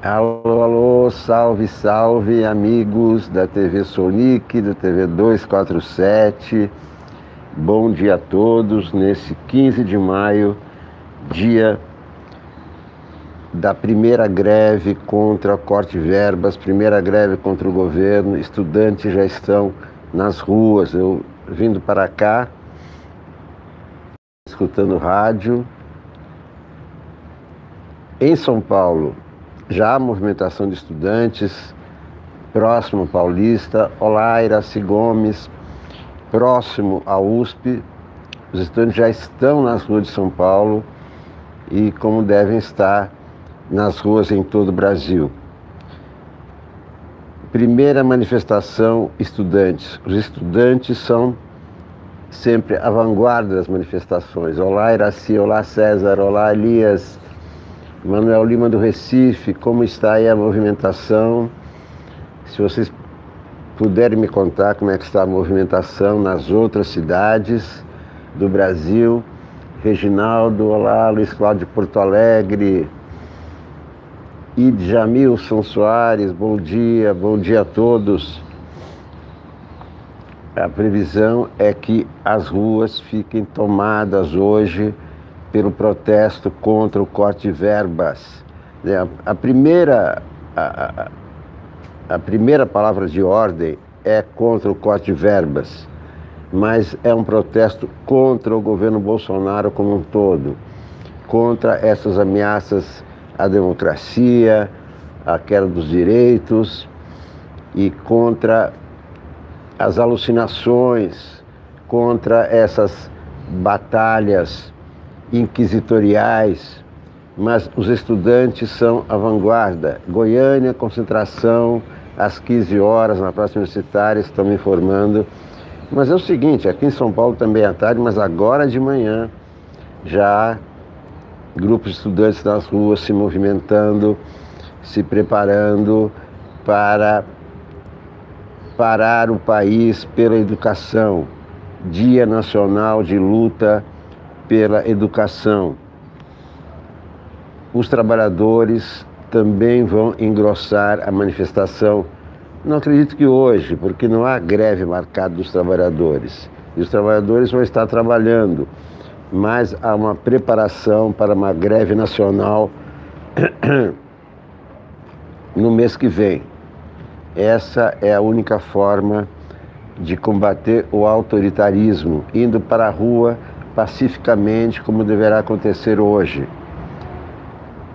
Alô, alô, salve, salve, amigos da TV Sonic, da TV 247. Bom dia a todos, nesse 15 de maio, dia da primeira greve contra o corte de verbas, primeira greve contra o governo. Estudantes já estão nas ruas. Eu vindo para cá, escutando rádio. Em São Paulo, já há movimentação de estudantes, próximo Paulista. Olá, Iraci Gomes, próximo à USP. Os estudantes já estão nas ruas de São Paulo e como devem estar nas ruas em todo o Brasil. Primeira manifestação, estudantes. Os estudantes são sempre a vanguarda das manifestações. Olá, Iraci, olá, César, olá, Elias, Manuel Lima do Recife, como está aí a movimentação? Se vocês puderem me contar como é que está a movimentação nas outras cidades do Brasil. Reginaldo, olá, Luiz Cláudio de Porto Alegre, Idjamilson Soares, bom dia a todos. A previsão é que as ruas fiquem tomadas hoje pelo protesto contra o corte de verbas. A primeira palavra de ordem é contra o corte de verbas, mas é um protesto contra o governo Bolsonaro como um todo, contra essas ameaças à democracia, à queda dos direitos e contra as alucinações, contra essas batalhas inquisitoriais. Mas os estudantes são a vanguarda. Goiânia, concentração às 15 horas na Praça Universitária, estão me informando. Mas é o seguinte, aqui em São Paulo também à tarde, mas agora de manhã já há grupos de estudantes nas ruas se movimentando, se preparando para parar o país pela educação. Dia Nacional de Luta pela Educação. Os trabalhadores também vão engrossar a manifestação. Não acredito que hoje, porque não há greve marcada dos trabalhadores. E os trabalhadores vão estar trabalhando, mas há uma preparação para uma greve nacional no mês que vem. Essa é a única forma de combater o autoritarismo, indo para a rua pacificamente, como deverá acontecer hoje.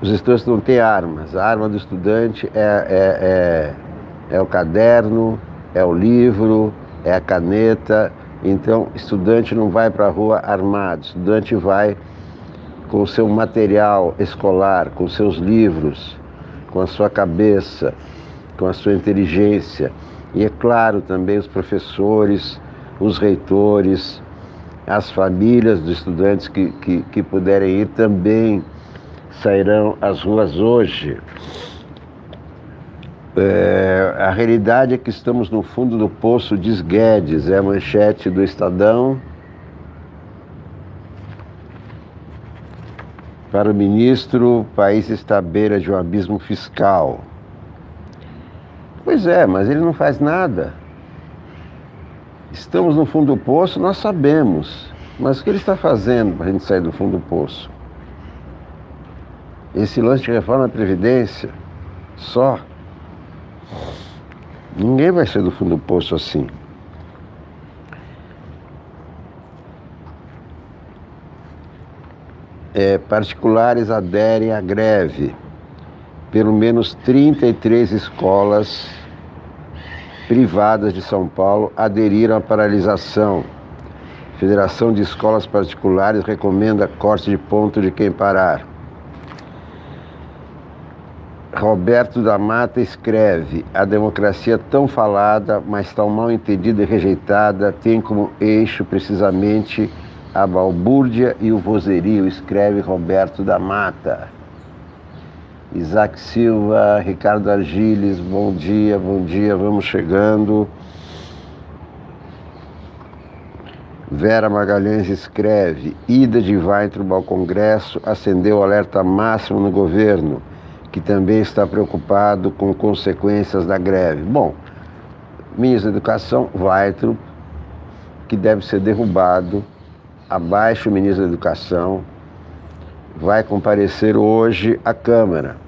Os estudantes não têm armas. A arma do estudante é o caderno, é o livro, é a caneta. Então, estudante não vai para a rua armado. Estudante vai com o seu material escolar, com seus livros, com a sua cabeça, com a sua inteligência. E é claro também os professores, os reitores, as famílias dos estudantes que puderem ir também sairão às ruas hoje. A realidade é que estamos no fundo do poço, diz Guedes, é a manchete do Estadão. Para o ministro, o país está à beira de um abismo fiscal. Pois é, mas ele não faz nada. Estamos no fundo do poço, nós sabemos. Mas o que ele está fazendo para a gente sair do fundo do poço? Esse lance de reforma da Previdência, só. Ninguém vai sair do fundo do poço assim. Particulares aderem à greve. Pelo menos 33 escolas privadas de São Paulo aderiram à paralisação. Federação de Escolas Particulares recomenda corte de ponto de quem parar. Roberto da Mata escreve: a democracia tão falada, mas tão mal entendida e rejeitada, tem como eixo precisamente a balbúrdia e o vozerio, escreve Roberto da Mata. Isaac Silva, Ricardo Argiles, bom dia, vamos chegando. Vera Magalhães escreve: ida de Weintraub ao Congresso acendeu o alerta máximo no governo. que também está preocupado com consequências da greve. Bom, ministro da Educação, Weintraub, que deve ser derrubado, abaixo o ministro da Educação, vai comparecer hoje à Câmara.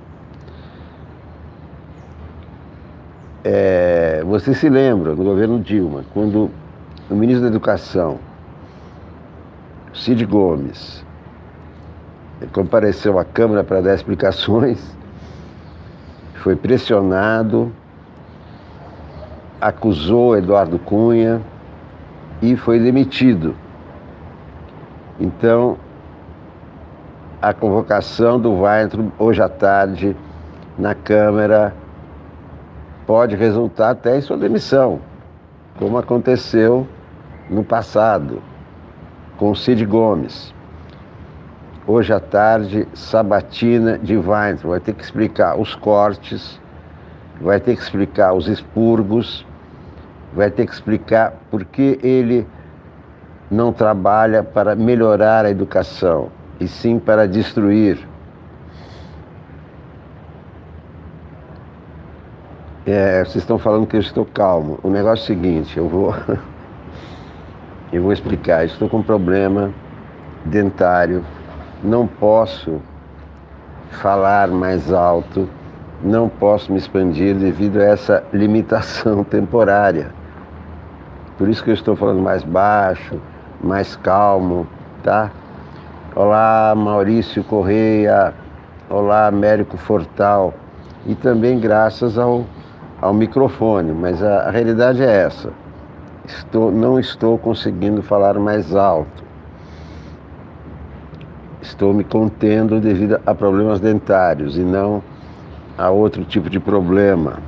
Você se lembra, no governo Dilma, quando o ministro da Educação, Cid Gomes, compareceu à Câmara para dar explicações, foi pressionado, acusou Eduardo Cunha e foi demitido. Então, a convocação do Weintraub hoje à tarde na Câmara pode resultar até em sua demissão, como aconteceu no passado com Cid Gomes. Hoje à tarde, sabatina de Weintraub, vai ter que explicar os cortes, vai ter que explicar os expurgos, vai ter que explicar por que ele não trabalha para melhorar a educação, e sim para destruir. Vocês estão falando que eu estou calmo. O negócio é o seguinte, eu vou explicar. Estou com um problema dentário, não posso falar mais alto, não posso me expandir devido a essa limitação temporária. Por isso que eu estou falando mais baixo, mais calmo, tá? Olá, Maurício Correia, olá, Américo Fortal, e também graças ao microfone, mas a realidade é essa. Não estou conseguindo falar mais alto. Estou me contendo devido a problemas dentários e não a outro tipo de problema.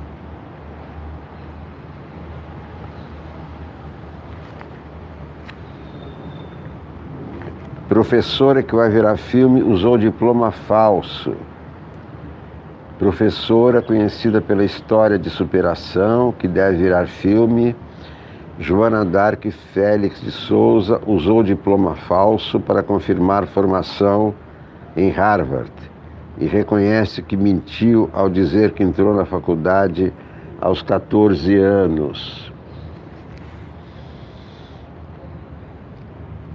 Professora que vai virar filme usou diploma falso. Professora conhecida pela história de superação, que deve virar filme, Joana Dark Félix de Souza usou diploma falso para confirmar formação em Harvard e reconhece que mentiu ao dizer que entrou na faculdade aos 14 anos.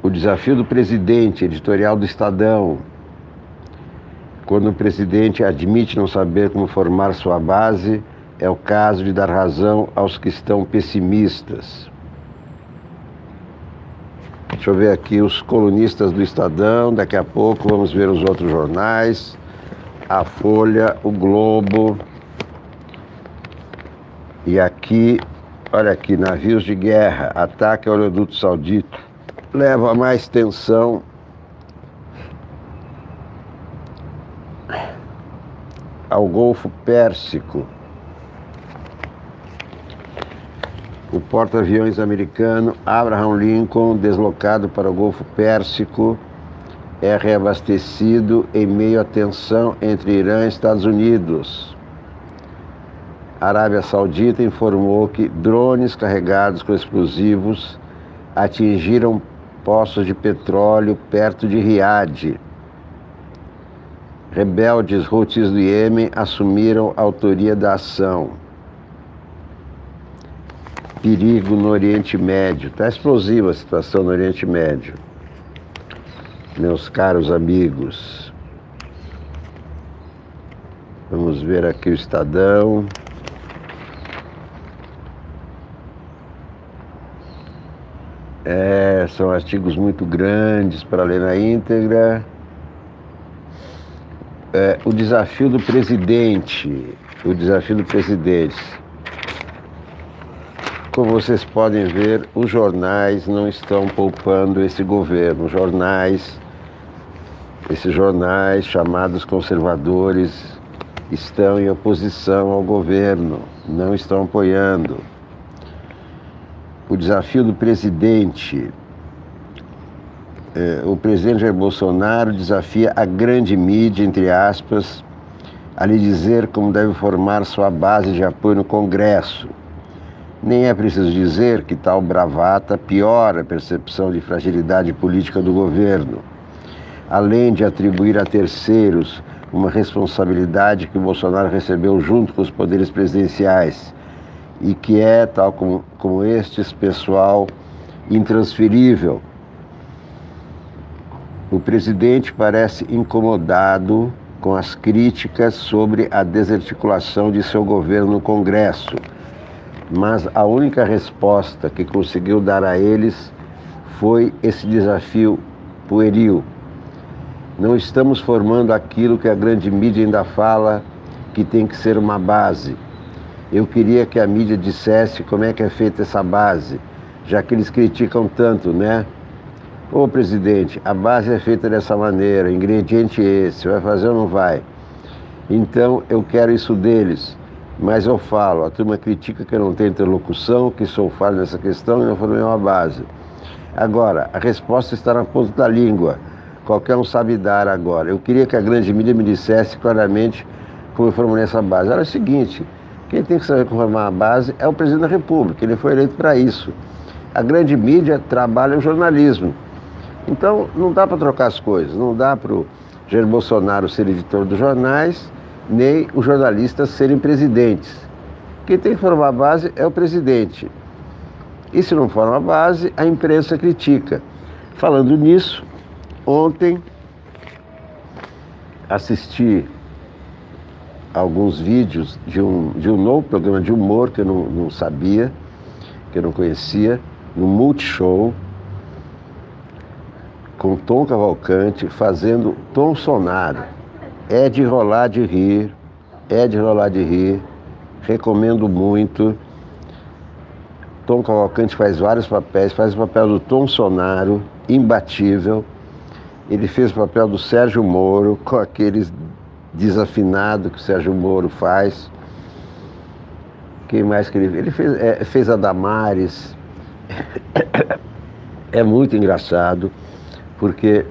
O desafio do presidente, editorial do Estadão. Quando o presidente admite não saber como formar sua base, é o caso de dar razão aos que estão pessimistas. Deixa eu ver aqui os colunistas do Estadão, daqui a pouco vamos ver os outros jornais, a Folha, o Globo. E aqui, olha aqui, navios de guerra, ataque ao oleoduto saudita, leva a mais tensão. Ao Golfo Pérsico. O porta-aviões americano Abraham Lincoln, deslocado para o Golfo Pérsico, é reabastecido em meio à tensão entre Irã e Estados Unidos. A Arábia Saudita informou que drones carregados com explosivos atingiram poços de petróleo perto de Riad. Rebeldes Houthis do Iêmen assumiram a autoria da ação. Perigo no Oriente Médio. Está explosiva a situação no Oriente Médio. Meus caros amigos. Vamos ver aqui o Estadão. São artigos muito grandes para ler na íntegra. O desafio do presidente. O desafio do presidente. Como vocês podem ver, os jornais não estão poupando esse governo. Esses jornais chamados conservadores estão em oposição ao governo, não estão apoiando. O desafio do presidente. O presidente Jair Bolsonaro desafia a grande mídia, entre aspas, a lhe dizer como deve formar sua base de apoio no Congresso. Nem é preciso dizer que tal bravata piora a percepção de fragilidade política do governo, além de atribuir a terceiros uma responsabilidade que o Bolsonaro recebeu junto com os poderes presidenciais e que é, tal como estes, pessoal, intransferível. O presidente parece incomodado com as críticas sobre a desarticulação de seu governo no Congresso, mas a única resposta que conseguiu dar a eles foi esse desafio pueril. Não estamos formando aquilo que a grande mídia ainda fala que tem que ser uma base. Eu queria que a mídia dissesse como é que é feita essa base, já que eles criticam tanto, né? Ô presidente, a base é feita dessa maneira, ingrediente esse, vai fazer ou não vai? Então eu quero isso deles, mas eu falo, a turma critica que eu não tenho interlocução, que sou falho nessa questão e não formei uma base. Agora, a resposta está na ponta da língua, qualquer um sabe dar agora. Eu queria que a grande mídia me dissesse claramente como eu formei essa base. Era o seguinte, quem tem que saber formar a base é o presidente da República, ele foi eleito para isso. A grande mídia trabalha o jornalismo. Então, não dá para trocar as coisas, não dá para o Jair Bolsonaro ser editor dos jornais, nem os jornalistas serem presidentes. Quem tem que formar a base é o presidente. E se não forma a base, a imprensa critica. Falando nisso, ontem assisti alguns vídeos de um novo programa de humor que eu não sabia, que eu não conhecia, no Multishow, com Tom Cavalcante fazendo Tom Sonaro. É de rolar de rir, recomendo muito. Tom Cavalcante faz vários papéis, faz o papel do Tom Sonaro, imbatível. Ele fez o papel do Sérgio Moro, com aqueles desafinado que o Sérgio Moro faz. Quem mais que ele fez a Damares. É muito engraçado, porque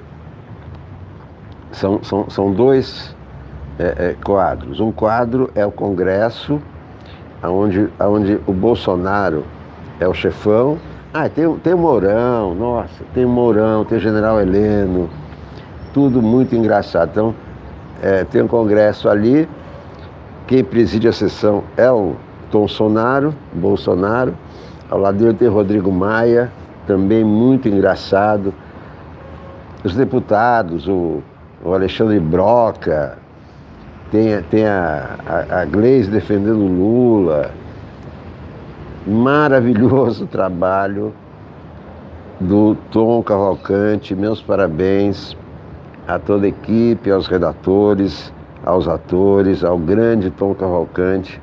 são dois quadros. Um quadro é o Congresso, onde o Bolsonaro é o chefão. Tem o Mourão, nossa, tem o Mourão, tem o General Heleno, tudo muito engraçado. Então, tem um Congresso ali, quem preside a sessão é o Tom Sonaro, Bolsonaro, ao lado dele tem Rodrigo Maia, também muito engraçado. Os deputados, o Alexandre Broca, tem a Gleisi defendendo o Lula. Maravilhoso trabalho do Tom Cavalcante, meus parabéns a toda a equipe, aos redatores, aos atores, ao grande Tom Cavalcante,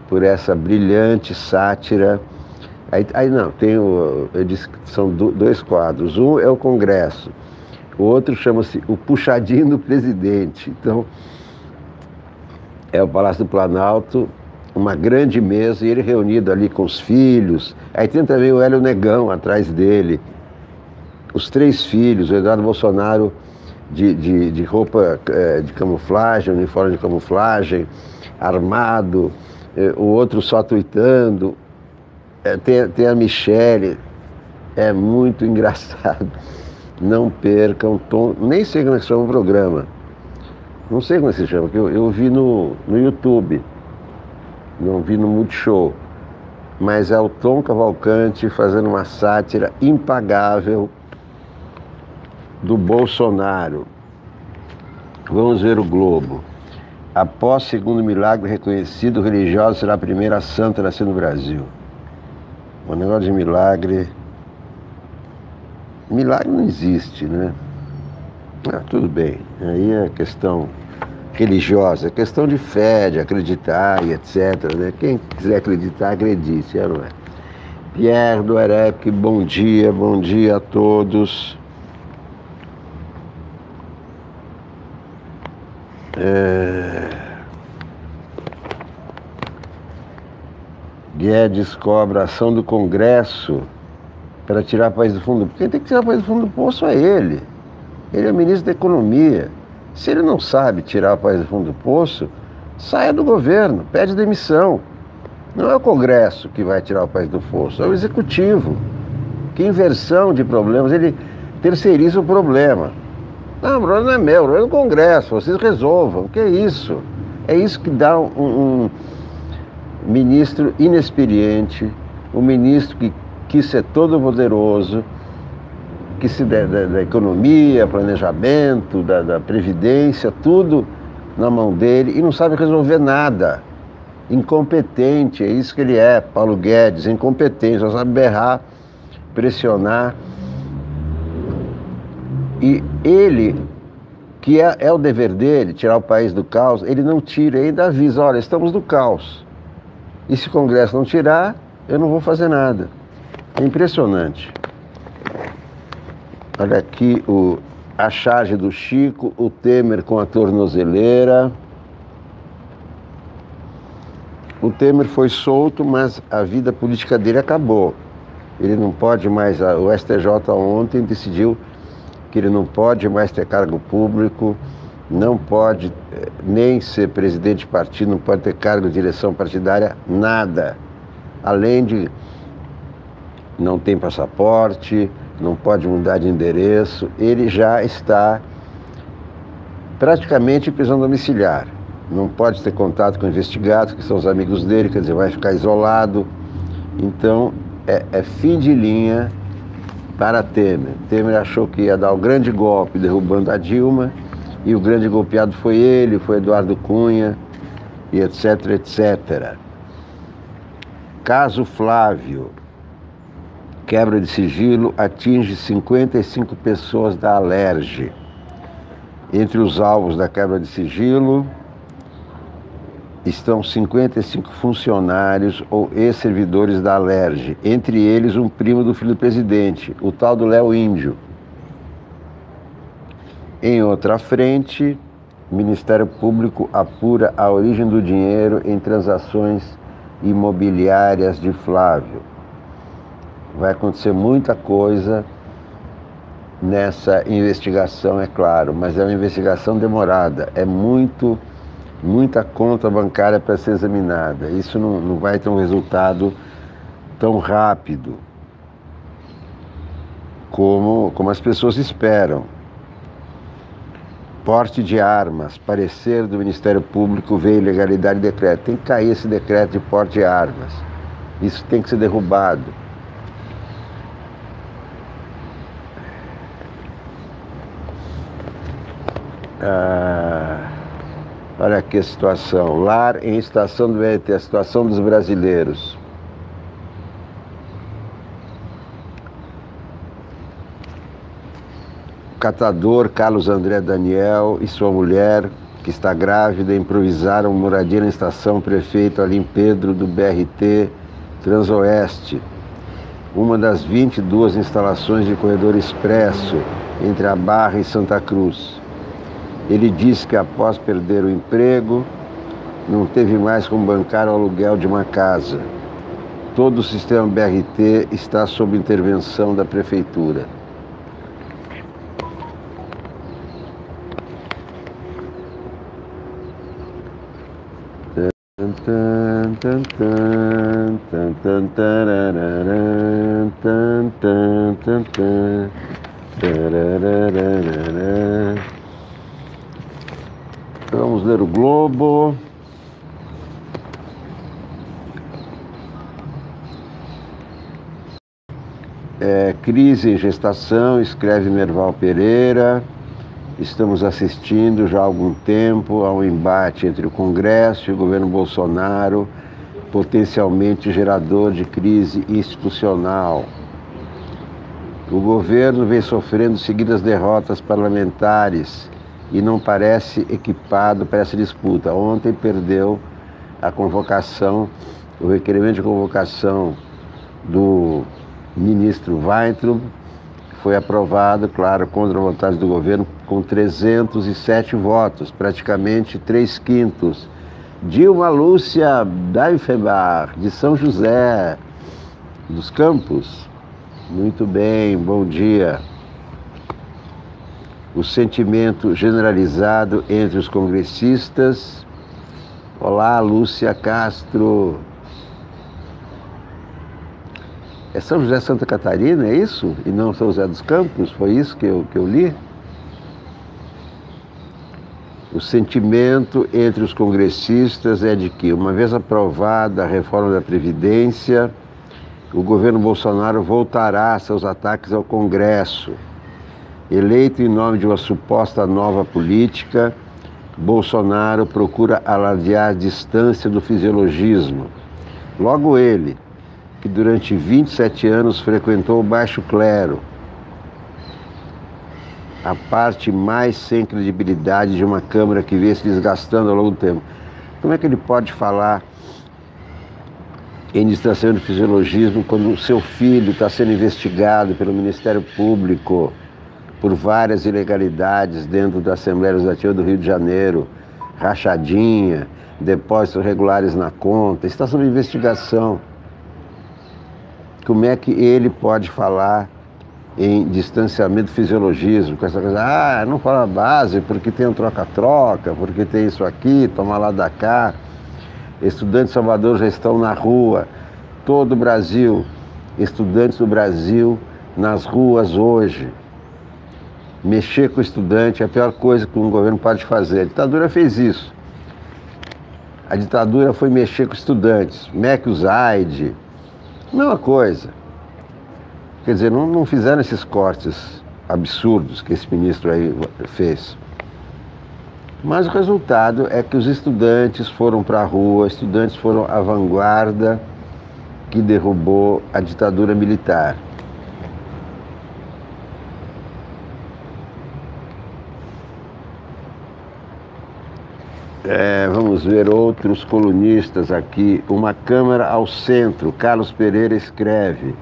por essa brilhante sátira. Aí não, eu disse que são dois quadros. Um é o Congresso, o outro chama-se O Puxadinho do Presidente. Então, é o Palácio do Planalto, uma grande mesa, e ele reunido ali com os filhos. Aí tem também o Hélio Negão atrás dele, os três filhos, o Eduardo Bolsonaro de roupa de camuflagem, uniforme de camuflagem, armado, o outro só tuitando. Tem a Michele, é muito engraçado. Não percam, Tom, nem sei como é que se chama o programa. Não sei como é que se chama, porque eu vi no YouTube, não vi no Multishow. Mas é o Tom Cavalcante fazendo uma sátira impagável do Bolsonaro. Vamos ver o Globo. Após segundo milagre reconhecido, o religioso será a primeira santa a nascer no Brasil. O negócio de milagre... Milagre não existe, né? Tudo bem. Aí é questão religiosa, é questão de fé, de acreditar e etc. Né? Quem quiser acreditar, acredite, não é? Pierre do Erep, bom dia a todos. Guedes cobra a ação do Congresso para tirar o país do fundo. Quem tem que tirar o país do fundo do poço é ele. Ele é o ministro da Economia. Se ele não sabe tirar o país do fundo do poço, saia do governo, pede demissão. Não é o Congresso que vai tirar o país do poço, é o Executivo. Que inversão de problemas, ele terceiriza o problema. Não, o problema não é meu, o problema é do Congresso, vocês resolvam. O que é isso? É isso que dá um ministro inexperiente, um ministro que quis ser todo poderoso, que se da economia, planejamento, da previdência, tudo na mão dele e não sabe resolver nada. Incompetente, é isso que ele é, Paulo Guedes, incompetente, só sabe berrar, pressionar. E ele, que é o dever dele, tirar o país do caos, ele não tira, ainda avisa, olha, estamos no caos. E se o Congresso não tirar, eu não vou fazer nada. É impressionante. Olha aqui a charge do Chico, o Temer com a tornozeleira. O Temer foi solto, mas a vida política dele acabou. Ele não pode mais, o STJ ontem decidiu que ele não pode mais ter cargo público, não pode nem ser presidente de partido, não pode ter cargo de direção partidária, nada. Além de não tem passaporte, não pode mudar de endereço, ele já está praticamente em prisão domiciliar. Não pode ter contato com investigados, que são os amigos dele, quer dizer, vai ficar isolado. Então, é fim de linha para Temer. Temer achou que ia dar o grande golpe derrubando a Dilma, e o grande golpeado foi ele, foi Eduardo Cunha, e etc, etc. Caso Flávio. Quebra de sigilo atinge 55 pessoas da Alerj. Entre os alvos da quebra de sigilo estão 55 funcionários ou ex-servidores da Alerj, entre eles um primo do filho do presidente, o tal do Léo Índio. Em outra frente, o Ministério Público apura a origem do dinheiro em transações imobiliárias de Flávio. Vai acontecer muita coisa nessa investigação, é claro, mas é uma investigação demorada, é muita conta bancária para ser examinada. Isso não vai ter um resultado tão rápido como as pessoas esperam. Porte de armas, parecer do Ministério Público vê ilegalidade de decreto. Tem que cair esse decreto de porte de armas. Isso tem que ser derrubado. Olha aqui a situação. Lar em estação do BRT, a situação dos brasileiros. O catador Carlos André Daniel e sua mulher, que está grávida, improvisaram moradia na estação Prefeito Alim Pedro do BRT Transoeste, uma das 22 instalações de corredor expresso entre a Barra e Santa Cruz. Ele disse que após perder o emprego, não teve mais como bancar o aluguel de uma casa. Todo o sistema BRT está sob intervenção da prefeitura. Vamos ler o Globo. Crise em gestação, escreve Merval Pereira. Estamos assistindo já há algum tempo a um embate entre o Congresso e o governo Bolsonaro, potencialmente gerador de crise institucional. O governo vem sofrendo seguidas derrotas parlamentares e não parece equipado para essa disputa. Ontem perdeu a convocação, o requerimento de convocação do ministro Weintraub, que foi aprovado, claro, contra a vontade do governo, com 307 votos, praticamente 3/5. Dilma Lúcia Daifenbach, de São José dos Campos. Muito bem, bom dia. O sentimento generalizado entre os congressistas. Olá, Lúcia Castro. É São José Santa Catarina, é isso? E não São José dos Campos? Foi isso que eu li? O sentimento entre os congressistas é de que, uma vez aprovada a reforma da Previdência, o governo Bolsonaro voltará a seus ataques ao Congresso. Eleito em nome de uma suposta nova política, Bolsonaro procura alardear distância do fisiologismo. Logo ele, que durante 27 anos frequentou o baixo clero, a parte mais sem credibilidade de uma Câmara que vê se desgastando ao longo do tempo. Como é que ele pode falar em distanciamento do fisiologismo quando o seu filho está sendo investigado pelo Ministério Público por várias ilegalidades dentro da Assembleia Legislativa do Rio de Janeiro, rachadinha, depósitos regulares na conta, está sob investigação? Como é que ele pode falar em distanciamento do fisiologismo, com essa coisa, não fala base porque tem um troca-troca, porque tem isso aqui, toma lá da cá, estudantes de Salvador já estão na rua, todo o Brasil, estudantes do Brasil nas ruas hoje. Mexer com o estudante é a pior coisa que um governo pode fazer. A ditadura fez isso. A ditadura foi mexer com estudantes, Meckel Zaide, mesma coisa. Quer dizer, não fizeram esses cortes absurdos que esse ministro aí fez. Mas o resultado é que os estudantes foram para a rua, estudantes foram a vanguarda que derrubou a ditadura militar. Vamos ver outros colunistas aqui. Uma Câmara ao centro, Carlos Pereira escreve: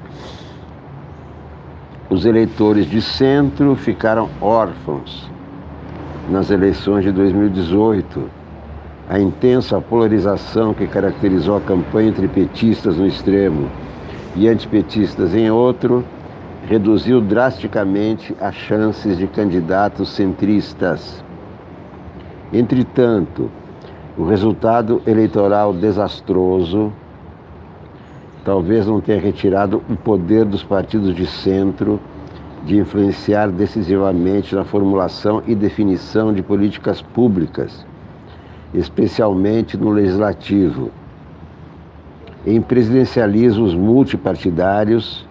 os eleitores de centro ficaram órfãos nas eleições de 2018. A intensa polarização que caracterizou a campanha entre petistas no extremo e antipetistas em outro reduziu drasticamente as chances de candidatos centristas. Entretanto, o resultado eleitoral desastroso talvez não tenha retirado o poder dos partidos de centro de influenciar decisivamente na formulação e definição de políticas públicas, especialmente no legislativo. Em presidencialismos multipartidários,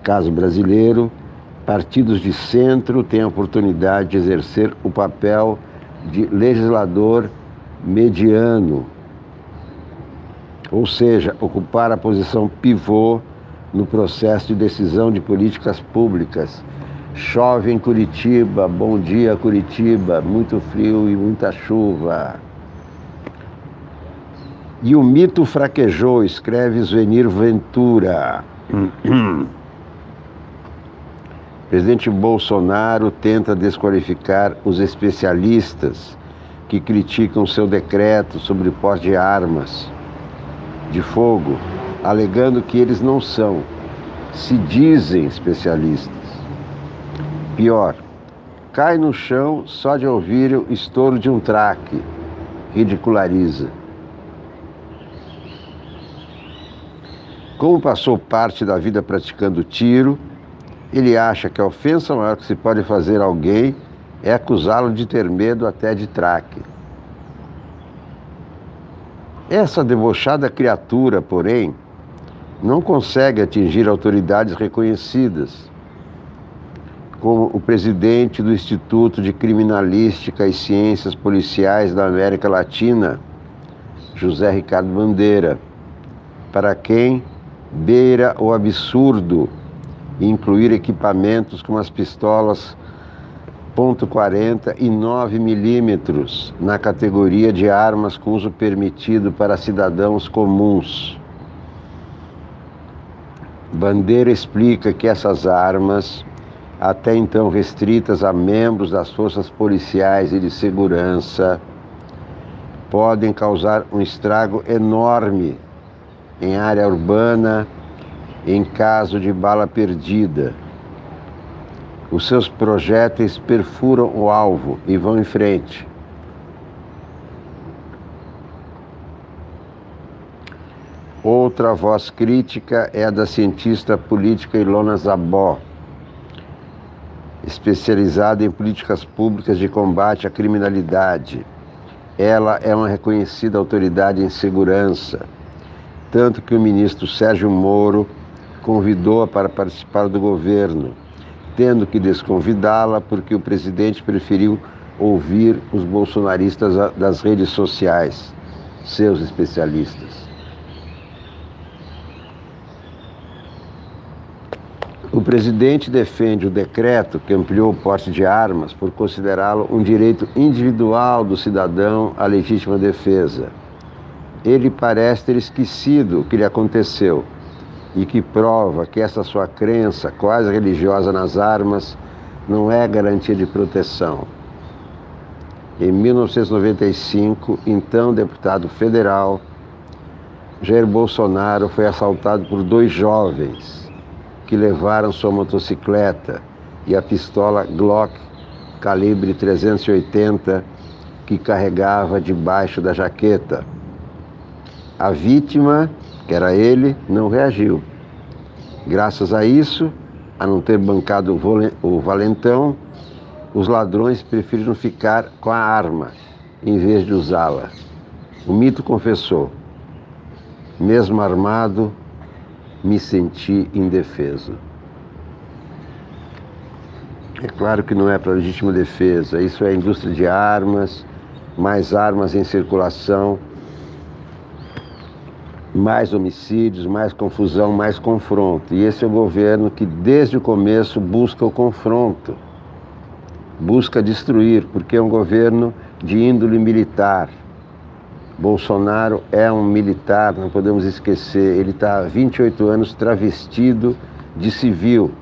caso brasileiro, partidos de centro têm a oportunidade de exercer o papel de legislador mediano, ou seja, ocupar a posição pivô no processo de decisão de políticas públicas. Chove em Curitiba, bom dia Curitiba, muito frio e muita chuva. E o mito fraquejou, escreve Zvenir Ventura. Presidente Bolsonaro tenta desqualificar os especialistas que criticam seu decreto sobre o porte de armas de fogo, alegando que eles não são, se dizem especialistas. Pior, cai no chão só de ouvir o estouro de um traque, ridiculariza. Como passou parte da vida praticando tiro, ele acha que a ofensa maior que se pode fazer a alguém é acusá-lo de ter medo até de traque. Essa debochada criatura, porém, não consegue atingir autoridades reconhecidas, como o presidente do Instituto de Criminalística e Ciências Policiais da América Latina, José Ricardo Bandeira, para quem beira o absurdo incluir equipamentos como as pistolas .40 e 9 milímetros na categoria de armas com uso permitido para cidadãos comuns. Bandeira explica que essas armas, até então restritas a membros das forças policiais e de segurança, podem causar um estrago enorme em área urbana em caso de bala perdida. Os seus projéteis perfuram o alvo e vão em frente. Outra voz crítica é a da cientista política Ilona Zabó, especializada em políticas públicas de combate à criminalidade. Ela é uma reconhecida autoridade em segurança, tanto que o ministro Sérgio Moro convidou-a para participar do governo, tendo que desconvidá-la porque o presidente preferiu ouvir os bolsonaristas das redes sociais, seus especialistas. O presidente defende o decreto que ampliou o porte de armas por considerá-lo um direito individual do cidadão à legítima defesa. Ele parece ter esquecido o que lhe aconteceu e que prova que essa sua crença quase religiosa nas armas não é garantia de proteção. Em 1995, então deputado federal, Jair Bolsonaro foi assaltado por 2 jovens que levaram sua motocicleta e a pistola Glock calibre 380 que carregava debaixo da jaqueta. A vítima, que era ele, não reagiu. Graças a isso, a não ter bancado o valentão, os ladrões preferiram ficar com a arma em vez de usá-la. O mito confessou: mesmo armado, me senti indefeso. É claro que não é para legítima defesa, isso é indústria de armas, mais armas em circulação, mais homicídios, mais confusão, mais confronto. E esse é o governo que desde o começo busca o confronto, busca destruir, porque é um governo de índole militar. Bolsonaro é um militar, não podemos esquecer, ele está há 28 anos travestido de civil,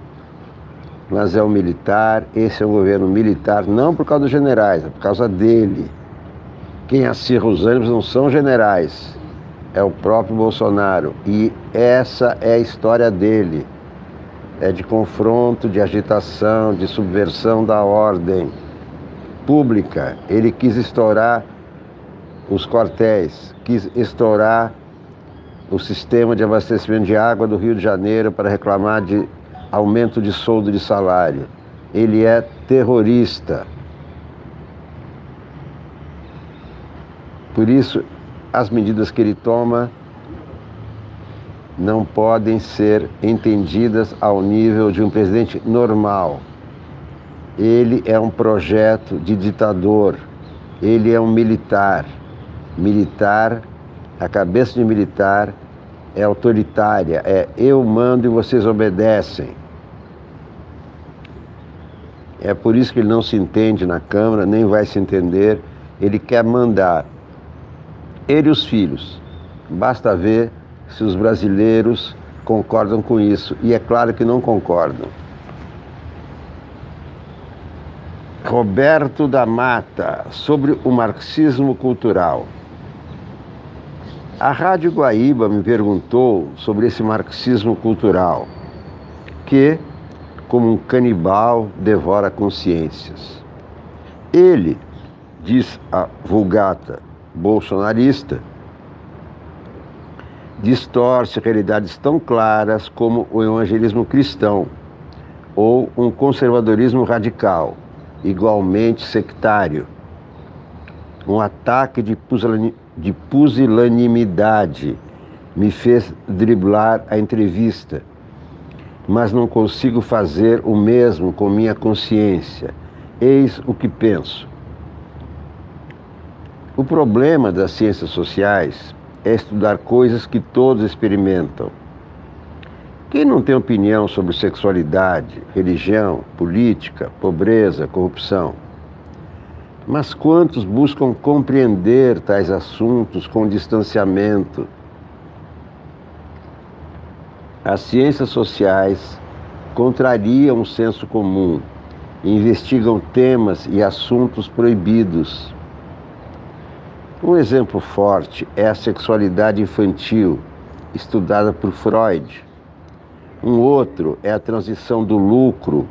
mas é um militar, esse é um governo militar, não por causa dos generais, é por causa dele. Quem acirra os ânimos não são generais, é o próprio Bolsonaro, e essa é a história dele, é de confronto, de agitação, de subversão da ordem pública. Ele quis estourar os quartéis, quis estourar o sistema de abastecimento de água do Rio de Janeiro para reclamar de aumento de soldo de salário. Ele é terrorista. Por isso, as medidas que ele toma não podem ser entendidas ao nível de um presidente normal. Ele é um projeto de ditador, ele é um militar. Militar, a cabeça de militar é autoritária, é eu mando e vocês obedecem. É por isso que ele não se entende na Câmara, nem vai se entender, ele quer mandar. Ele e os filhos. Basta ver se os brasileiros concordam com isso. E é claro que não concordam. Roberto da Mata, sobre o marxismo cultural. A Rádio Guaíba me perguntou sobre esse marxismo cultural, que, como um canibal, devora consciências. Ele, diz a Vulgata bolsonarista, distorce realidades tão claras como o evangelismo cristão ou um conservadorismo radical, igualmente sectário. Um ataque de pusilanimidade me fez driblar a entrevista, mas não consigo fazer o mesmo com minha consciência. Eis o que penso. O problema das ciências sociais é estudar coisas que todos experimentam. Quem não tem opinião sobre sexualidade, religião, política, pobreza, corrupção? Mas quantos buscam compreender tais assuntos com distanciamento? As ciências sociais contrariam o senso comum e investigam temas e assuntos proibidos. Um exemplo forte é a sexualidade infantil, estudada por Freud. Um outro é a transição do lucro,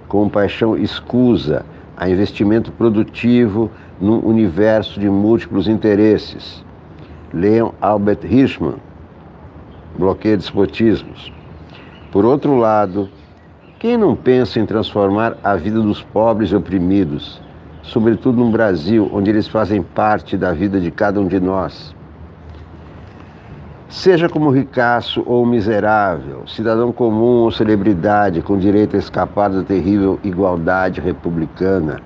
com paixão escusa, a investimento produtivo num universo de múltiplos interesses. Leiam Albert Hirschman, Bloqueio de Despotismos. Por outro lado, quem não pensa em transformar a vida dos pobres e oprimidos, sobretudo no Brasil, onde eles fazem parte da vida de cada um de nós. Seja como ricaço ou miserável, cidadão comum ou celebridade com direito a escapar da terrível igualdade republicana,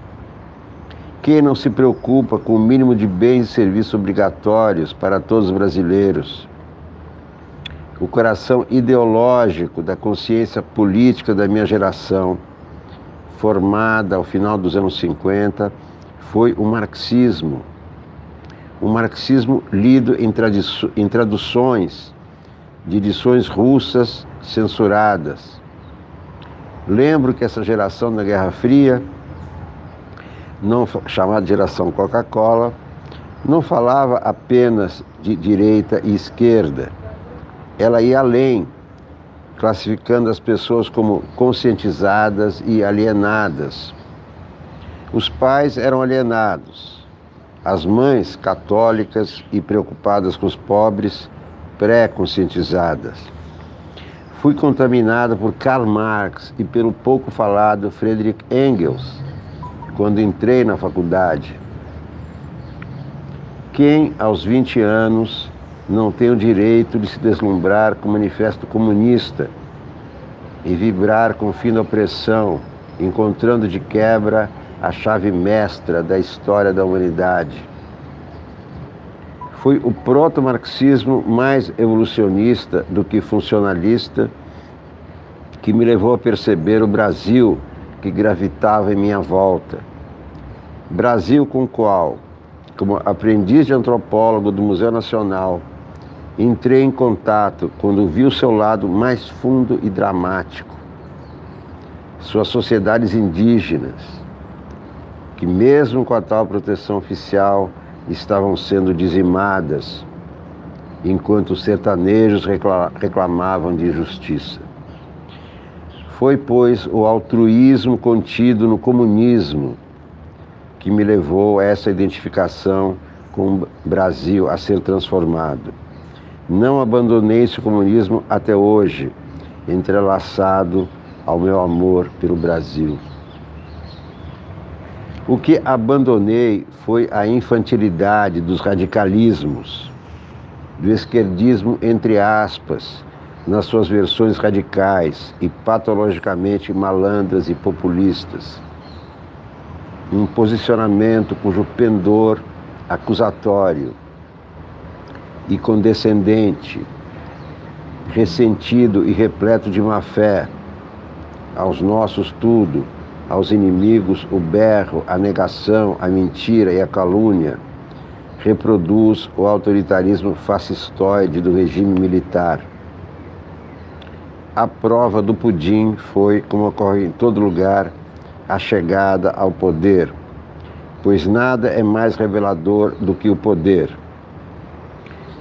quem não se preocupa com o mínimo de bens e serviços obrigatórios para todos os brasileiros? O coração ideológico da consciência política da minha geração, formada ao final dos anos 50, foi o marxismo. O marxismo lido em traduções de edições russas censuradas. Lembro que essa geração da Guerra Fria, chamada geração Coca-Cola, não falava apenas de direita e esquerda. Ela ia além, classificando as pessoas como conscientizadas e alienadas. Os pais eram alienados. As mães, católicas e preocupadas com os pobres, pré-conscientizadas. Fui contaminada por Karl Marx e pelo pouco falado Friedrich Engels, quando entrei na faculdade. Quem, aos 20 anos, não tem o direito de se deslumbrar com o Manifesto Comunista e vibrar com o fim da opressão, encontrando de quebra a chave mestra da história da humanidade? Foi o proto-marxismo mais evolucionista do que funcionalista que me levou a perceber o Brasil que gravitava em minha volta. Brasil com o qual, como aprendiz de antropólogo do Museu Nacional, entrei em contato quando vi o seu lado mais fundo e dramático. Suas sociedades indígenas, que mesmo com a tal proteção oficial estavam sendo dizimadas, enquanto os sertanejos reclamavam de justiça. Foi, pois, o altruísmo contido no comunismo que me levou a essa identificação com o Brasil a ser transformado. Não abandonei esse comunismo até hoje, entrelaçado ao meu amor pelo Brasil. O que abandonei foi a infantilidade dos radicalismos, do esquerdismo entre aspas, nas suas versões radicais e patologicamente malandras e populistas. Um posicionamento cujo pendor acusatório e condescendente, ressentido e repleto de má-fé, aos nossos tudo, aos inimigos o berro, a negação, a mentira e a calúnia, reproduz o autoritarismo fascistoide do regime militar. A prova do pudim foi, como ocorre em todo lugar, a chegada ao poder, pois nada é mais revelador do que o poder.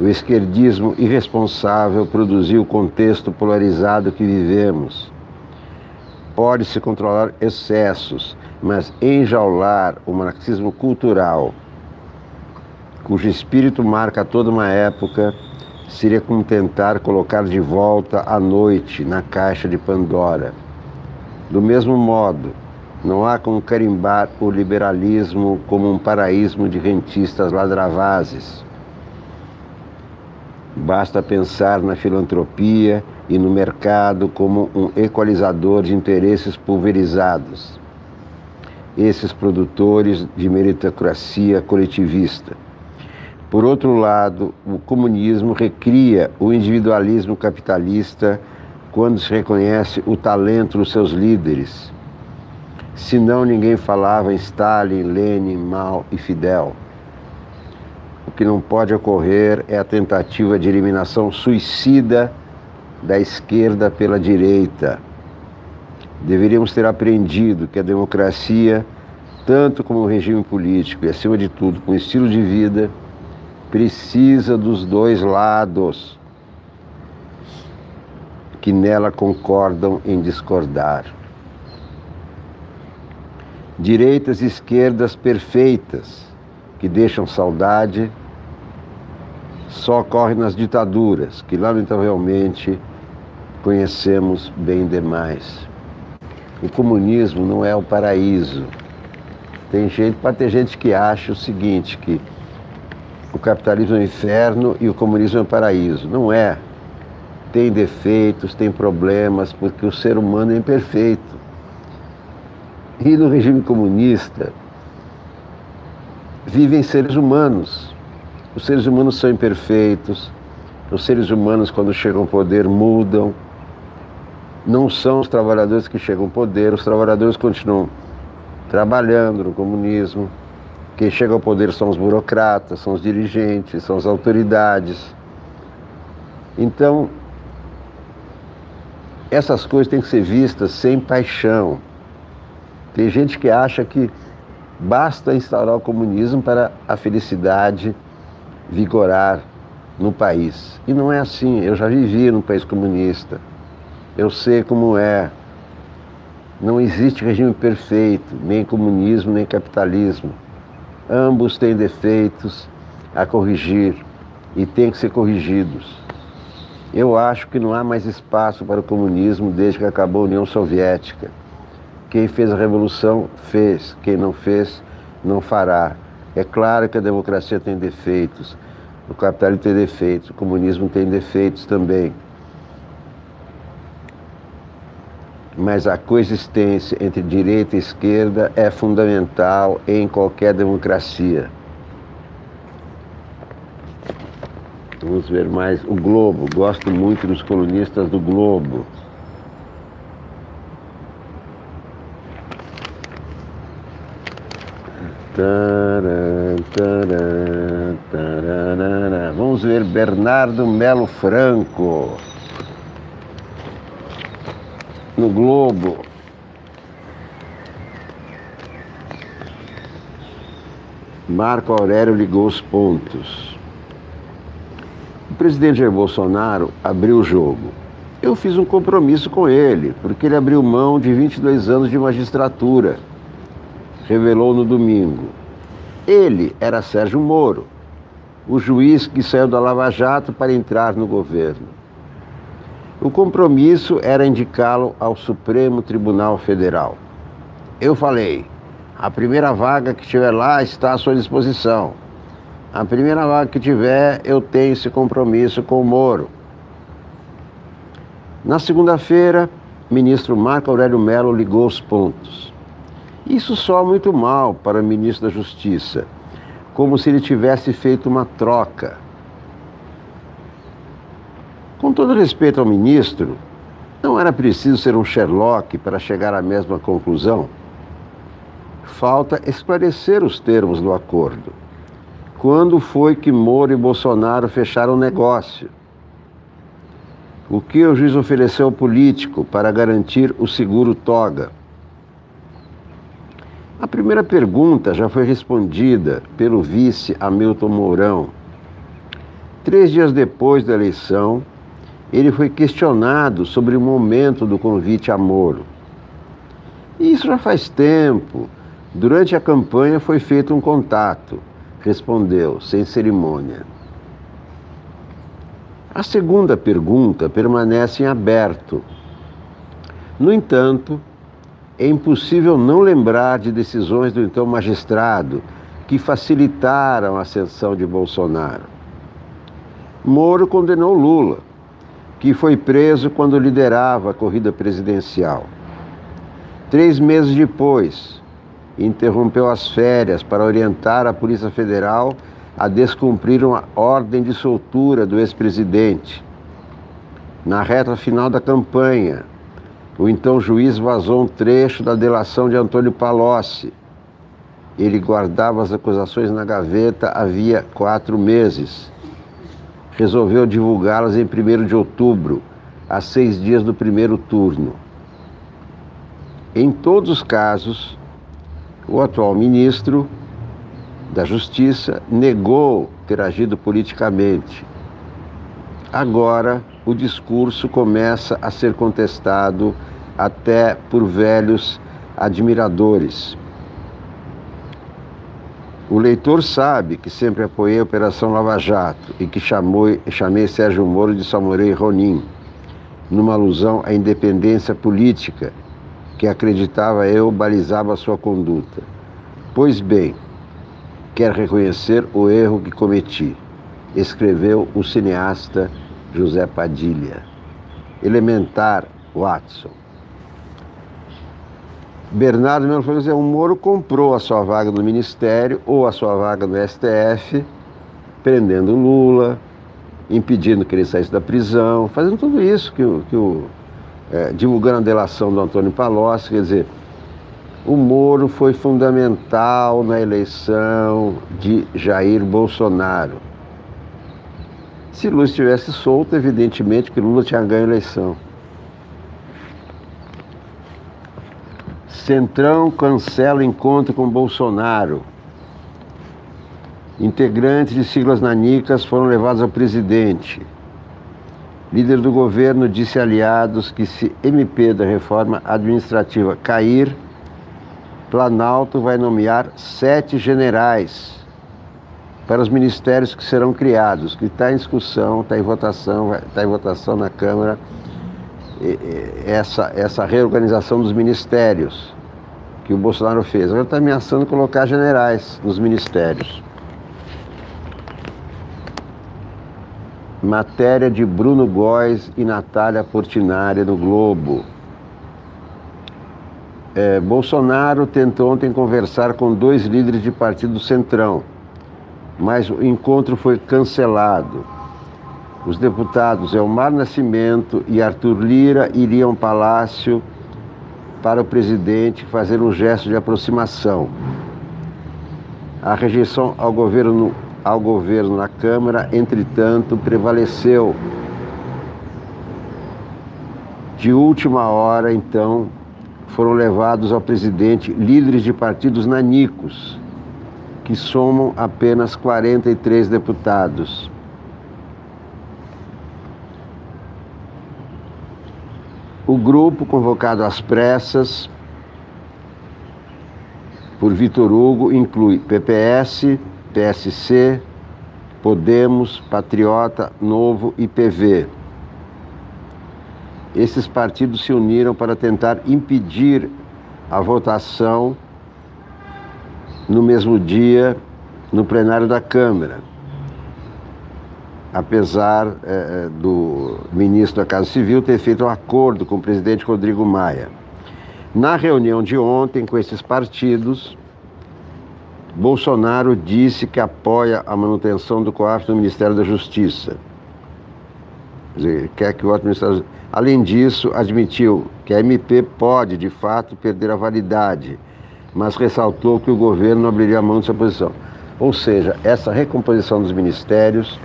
O esquerdismo irresponsável produziu o contexto polarizado que vivemos. Pode-se controlar excessos, mas enjaular o marxismo cultural, cujo espírito marca toda uma época, seria como tentar colocar de volta a noite na caixa de Pandora. Do mesmo modo, não há como carimbar o liberalismo como um paraíso de rentistas ladravazes. Basta pensar na filantropia e no mercado como um equalizador de interesses pulverizados. Esses produtores de meritocracia coletivista. Por outro lado, o comunismo recria o individualismo capitalista quando se reconhece o talento dos seus líderes. Senão ninguém falava em Stalin, Lenin, Mao e Fidel. O que não pode ocorrer é a tentativa de eliminação suicida da esquerda pela direita. Deveríamos ter aprendido que a democracia, tanto como o regime político e, acima de tudo, com o estilo de vida, precisa dos dois lados que nela concordam em discordar. Direitas e esquerdas perfeitas, que deixam saudade, só ocorre nas ditaduras, que lamentavelmente conhecemos bem demais. O comunismo não é o paraíso. Pode ter gente que acha o seguinte, que o capitalismo é um inferno e o comunismo é um paraíso. Não é. Tem defeitos, tem problemas, porque o ser humano é imperfeito. E no regime comunista vivem seres humanos. Os seres humanos são imperfeitos. Os seres humanos, quando chegam ao poder, mudam. Não são os trabalhadores que chegam ao poder. Os trabalhadores continuam trabalhando no comunismo. Quem chega ao poder são os burocratas, são os dirigentes, são as autoridades. Então, essas coisas têm que ser vistas sem paixão. Tem gente que acha que basta instaurar o comunismo para a felicidade vigorar no país. E não é assim. Eu já vivi num país comunista. Eu sei como é. Não existe regime perfeito, nem comunismo, nem capitalismo. Ambos têm defeitos a corrigir e têm que ser corrigidos. Eu acho que não há mais espaço para o comunismo desde que acabou a União Soviética. Quem fez a revolução, fez. Quem não fez, não fará. É claro que a democracia tem defeitos, o capitalismo tem defeitos, o comunismo tem defeitos também. Mas a coexistência entre direita e esquerda é fundamental em qualquer democracia. Vamos ver mais. O Globo. Gosto muito dos colunistas do Globo. Vamos ver Bernardo Melo Franco. No Globo. Marco Aurélio ligou os pontos. O presidente Jair Bolsonaro abriu o jogo. Eu fiz um compromisso com ele, porque ele abriu mão de 22 anos de magistratura. Revelou no domingo. Ele era Sérgio Moro, o juiz que saiu da Lava Jato para entrar no governo. O compromisso era indicá-lo ao Supremo Tribunal Federal. Eu falei, a primeira vaga que tiver lá está à sua disposição. A primeira vaga que tiver, eu tenho esse compromisso com o Moro. Na segunda-feira, o ministro Marco Aurélio Mello ligou os pontos. Isso soa muito mal para o ministro da Justiça, como se ele tivesse feito uma troca. Com todo respeito ao ministro, não era preciso ser um Sherlock para chegar à mesma conclusão. Falta esclarecer os termos do acordo. Quando foi que Moro e Bolsonaro fecharam o negócio? O que o juiz ofereceu ao político para garantir o seguro toga? A primeira pergunta já foi respondida pelo vice Hamilton Mourão. 3 dias depois da eleição, ele foi questionado sobre o momento do convite a Moro. Isso já faz tempo. Durante a campanha foi feito um contato, respondeu, sem cerimônia. A segunda pergunta permanece em aberto. No entanto, é impossível não lembrar de decisões do então magistrado que facilitaram a ascensão de Bolsonaro. Moro condenou Lula, que foi preso quando liderava a corrida presidencial. 3 meses depois, interrompeu as férias para orientar a Polícia Federal a descumprir uma ordem de soltura do ex-presidente. Na reta final da campanha, o então juiz vazou um trecho da delação de Antônio Palocci. Ele guardava as acusações na gaveta havia 4 meses. Resolveu divulgá-las em 1º de outubro, a 6 dias do primeiro turno. Em todos os casos, o atual ministro da Justiça negou ter agido politicamente. Agora, o discurso começa a ser contestado até por velhos admiradores. O leitor sabe que sempre apoiei a Operação Lava Jato e que chamei Sérgio Moro de Samorei Ronin, numa alusão à independência política que acreditava eu balizava a sua conduta. Pois bem, quero reconhecer o erro que cometi, escreveu o cineasta José Padilha. Elementar, Watson. Bernardo Melo falou que o Moro comprou a sua vaga no Ministério ou a sua vaga no STF, prendendo Lula, impedindo que ele saísse da prisão, fazendo tudo isso divulgando a delação do Antônio Palocci. Quer dizer, o Moro foi fundamental na eleição de Jair Bolsonaro. Se Lula estivesse solto, evidentemente que Lula tinha ganho a eleição. Centrão cancela encontro com Bolsonaro. Integrantes de siglas nanicas foram levados ao presidente. Líder do governo disse a aliados que se MP da reforma administrativa cair, Planalto vai nomear 7 generais para os ministérios que serão criados, que está em discussão, está em votação na Câmara, essa reorganização dos ministérios que o Bolsonaro fez. Agora está ameaçando colocar generais nos ministérios. Matéria de Bruno Góes e Natália Portinari no Globo. Bolsonaro tentou ontem conversar com 2 líderes de partido do Centrão, mas o encontro foi cancelado. Os deputados Elmar Nascimento e Arthur Lira iriam ao Palácio para o presidente fazer um gesto de aproximação. A rejeição ao governo na Câmara, entretanto, prevaleceu. De última hora, então, foram levados ao presidente líderes de partidos nanicos, que somam apenas 43 deputados. O grupo, convocado às pressas por Vitor Hugo, inclui PPS, PSC, Podemos, Patriota, Novo e PV. Esses partidos se uniram para tentar impedir a votação no mesmo dia no plenário da Câmara, apesar do ministro da Casa Civil ter feito um acordo com o presidente Rodrigo Maia. Na reunião de ontem com esses partidos, Bolsonaro disse que apoia a manutenção do COAF no Ministério da Justiça. Quer dizer, quer que o outro Ministério... Além disso, admitiu que a MP pode, de fato, perder a validade, mas ressaltou que o governo não abriria mão de sua posição. Ou seja, essa recomposição dos ministérios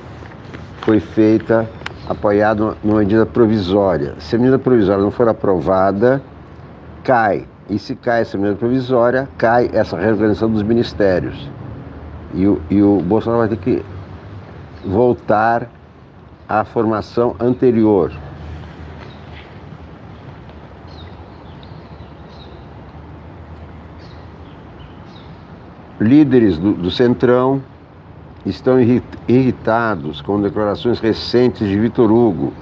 foi feita apoiada numa medida provisória. Se a medida provisória não for aprovada, cai. E se cai essa medida provisória, cai essa reorganização dos ministérios. E o Bolsonaro vai ter que voltar à formação anterior. Líderes do Centrão estão irritados com declarações recentes de Vitor Hugo,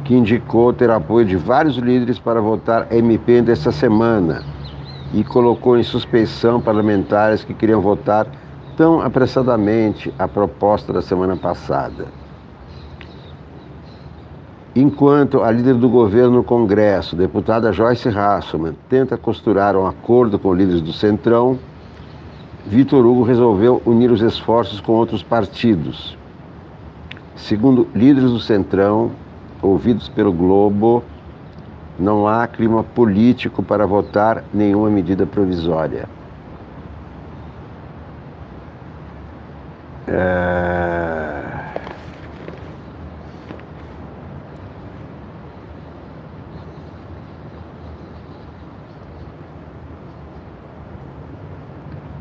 que indicou ter apoio de vários líderes para votar MP desta semana e colocou em suspeição parlamentares que queriam votar tão apressadamente a proposta da semana passada. Enquanto a líder do governo no Congresso, deputada Joyce Hasselmann, tenta costurar um acordo com líderes do Centrão, Vitor Hugo resolveu unir os esforços com outros partidos. Segundo líderes do Centrão, ouvidos pelo Globo, não há clima político para votar nenhuma medida provisória.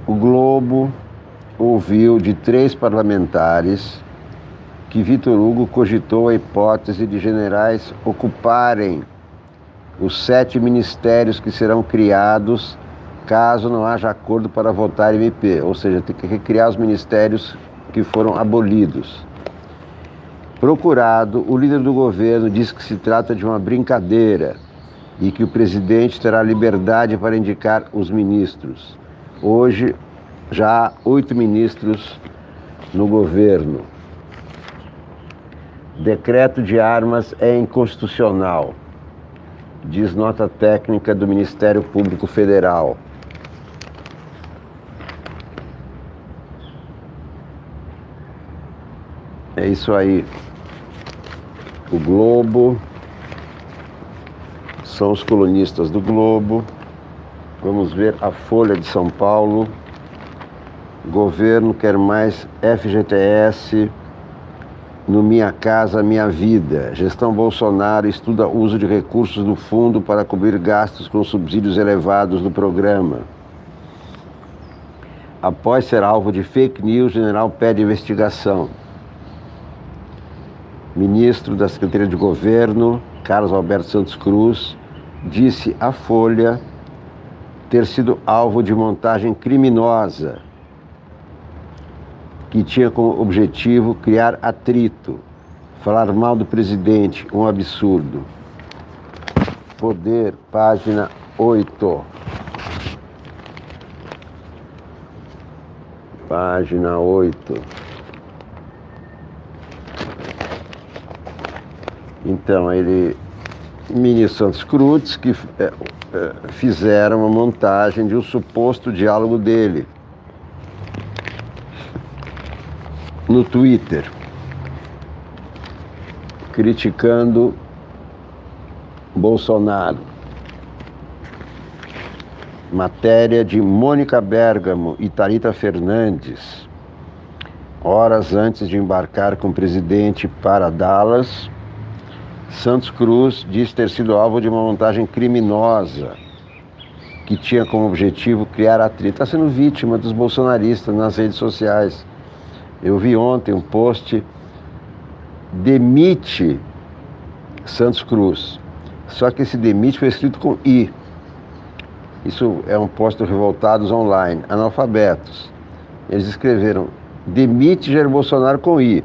O Globo ouviu de 3 parlamentares que Vitor Hugo cogitou a hipótese de generais ocuparem os 7 ministérios que serão criados caso não haja acordo para votar MP, ou seja, tem que recriar os ministérios que foram abolidos. Procurado, o líder do governo diz que se trata de uma brincadeira e que o presidente terá liberdade para indicar os ministros. Hoje já há 8 ministros no governo. Decreto de armas é inconstitucional, diz nota técnica do Ministério Público Federal. É isso aí. O Globo, são os colunistas do Globo. Vamos ver a Folha de São Paulo. Governo quer mais FGTS no Minha Casa Minha Vida. Gestão Bolsonaro estuda uso de recursos do fundo para cobrir gastos com subsídios elevados do programa. Após ser alvo de fake news, general pede investigação. Ministro da Secretaria de Governo, Carlos Alberto Santos Cruz, disse à Folha ter sido alvo de montagem criminosa que tinha como objetivo criar atrito, falar mal do presidente, um absurdo. Poder, página 8. Página 8. Então, ministro Santos Cruz, que fizeram uma montagem de um suposto diálogo dele no Twitter, criticando Bolsonaro. Matéria de Mônica Bergamo e Thalita Fernandes. Horas antes de embarcar com o presidente para Dallas, Santos Cruz diz ter sido alvo de uma montagem criminosa que tinha como objetivo criar atrito. Está sendo vítima dos bolsonaristas nas redes sociais. Eu vi ontem um post: demite Santos Cruz. Só que esse demite foi escrito com I. Isso é um post do Revoltados Online, analfabetos. Eles escreveram: demite Jair Bolsonaro com I,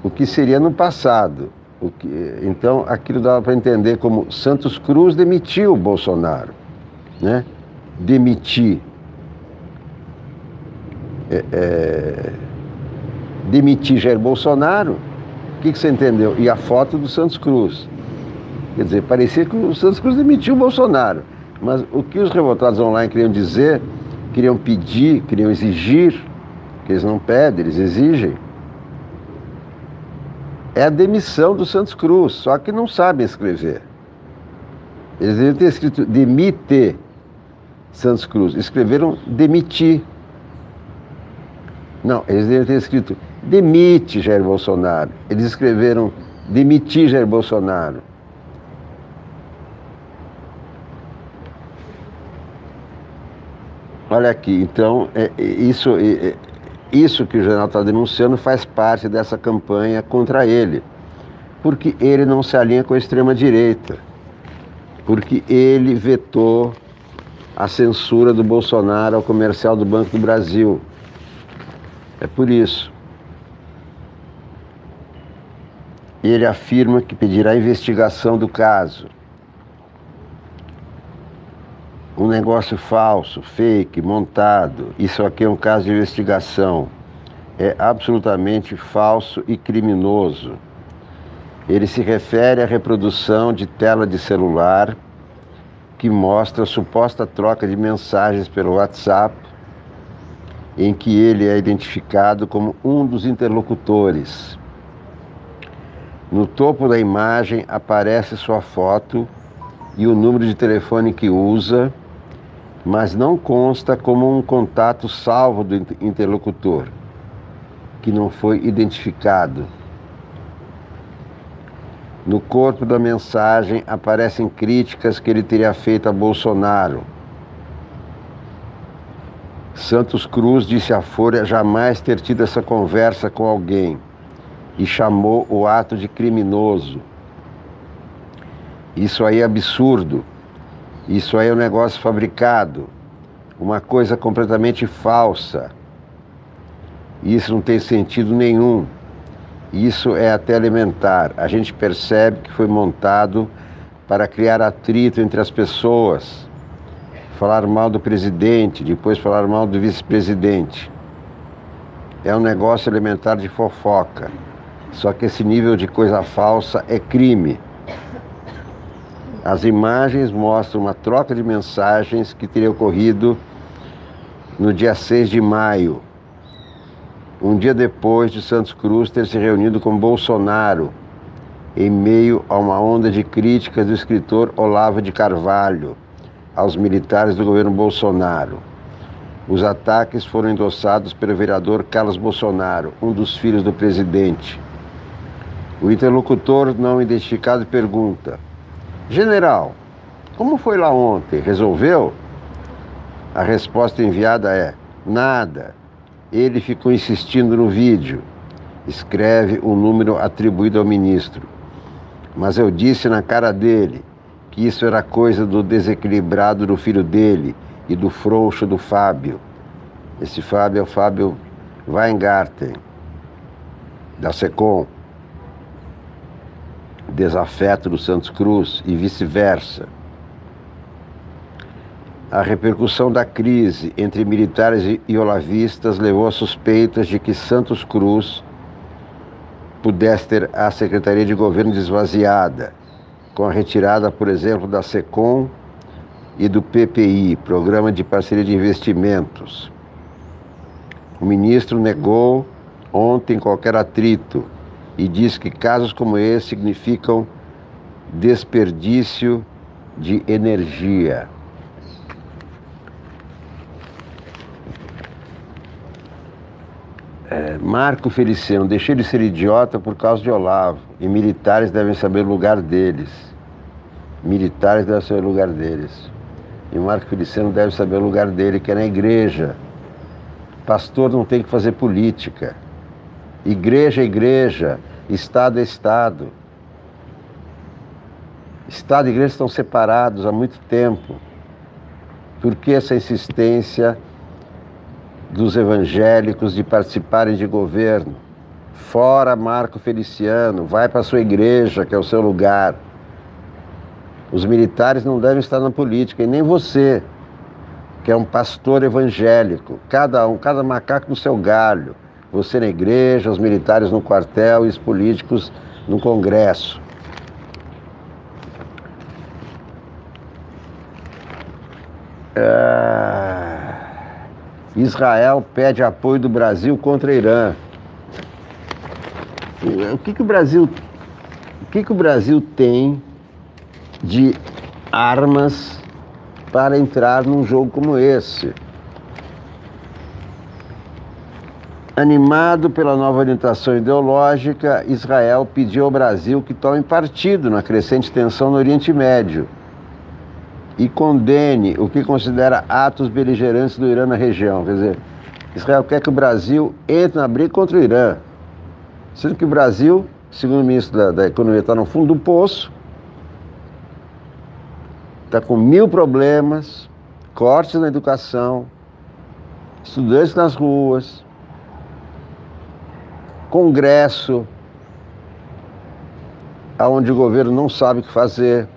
o que seria no passado. Então aquilo dava para entender como Santos Cruz demitiu o Bolsonaro, né? Demitir. Demitir Jair Bolsonaro, o que você entendeu? E a foto do Santos Cruz. Quer dizer, parecia que o Santos Cruz demitiu o Bolsonaro. Mas o que os Revoltados Online queriam dizer, queriam pedir, queriam exigir, que eles não pedem, eles exigem, é a demissão do Santos Cruz, só que não sabem escrever. Eles deveriam ter escrito demite Santos Cruz, escreveram demitir. Não, eles deveriam ter escrito demite Jair Bolsonaro. Eles escreveram demitir Jair Bolsonaro. Olha aqui, então, isso que o jornal está denunciando faz parte dessa campanha contra ele, porque ele não se alinha com a extrema-direita, porque ele vetou a censura do Bolsonaro ao comercial do Banco do Brasil. É por isso. Ele afirma que pedirá investigação do caso. Um negócio falso, fake, montado. Isso aqui é um caso de investigação. É absolutamente falso e criminoso. Ele se refere à reprodução de tela de celular que mostra a suposta troca de mensagens pelo WhatsApp, em que ele é identificado como um dos interlocutores. No topo da imagem aparece sua foto e o número de telefone que usa, mas não consta como um contato salvo do interlocutor, que não foi identificado. No corpo da mensagem aparecem críticas que ele teria feito a Bolsonaro. Santos Cruz disse à Folha jamais ter tido essa conversa com alguém e chamou o ato de criminoso. Isso aí é absurdo. Isso aí é um negócio fabricado, uma coisa completamente falsa. Isso não tem sentido nenhum. Isso é até elementar. A gente percebe que foi montado para criar atrito entre as pessoas, falar mal do presidente, depois falar mal do vice-presidente. É um negócio elementar de fofoca. Só que esse nível de coisa falsa é crime. As imagens mostram uma troca de mensagens que teria ocorrido no dia 6 de maio, um dia depois de Santos Cruz ter se reunido com Bolsonaro, em meio a uma onda de críticas do escritor Olavo de Carvalho aos militares do governo Bolsonaro. Os ataques foram endossados pelo vereador Carlos Bolsonaro, um dos filhos do presidente. O interlocutor não identificado pergunta: General, como foi lá ontem? Resolveu? A resposta enviada é: nada. Ele ficou insistindo no vídeo. Escreve o número atribuído ao ministro. Mas eu disse na cara dele que isso era coisa do desequilibrado do filho dele e do frouxo do Fábio. Esse Fábio é o Fábio Weingarten, da SECOM, desafeto do Santos Cruz e vice-versa. A repercussão da crise entre militares e olavistas levou a suspeitas de que Santos Cruz pudesse ter a Secretaria de Governo esvaziada, com a retirada, por exemplo, da SECOM e do PPI, Programa de Parceria de Investimentos. O ministro negou ontem qualquer atrito e disse que casos como esse significam desperdício de energia. Marco Feliciano: deixei de ser idiota por causa de Olavo, e militares devem saber o lugar deles. Militares devem saber o lugar deles. E Marco Feliciano deve saber o lugar dele, que é na igreja. Pastor não tem que fazer política. Igreja é igreja, Estado é Estado. Estado e igreja estão separados há muito tempo. Por que essa insistência dos evangélicos de participarem de governo? Fora Marco Feliciano, vai para a sua igreja, que é o seu lugar. Os militares não devem estar na política, e nem você, que é um pastor evangélico. Cada macaco no seu galho. Você na igreja, os militares no quartel e os políticos no Congresso. Israel pede apoio do Brasil contra Irã. O que o Brasil tem de armas para entrar num jogo como esse? Animado pela nova orientação ideológica, Israel pediu ao Brasil que tome partido na crescente tensão no Oriente Médio e condene o que considera atos beligerantes do Irã na região. Quer dizer, Israel quer que o Brasil entre na briga contra o Irã, sendo que o Brasil, segundo o ministro da Economia, está no fundo do poço, está com 1000 problemas, cortes na educação, estudantes nas ruas, Congresso, onde o governo não sabe o que fazer,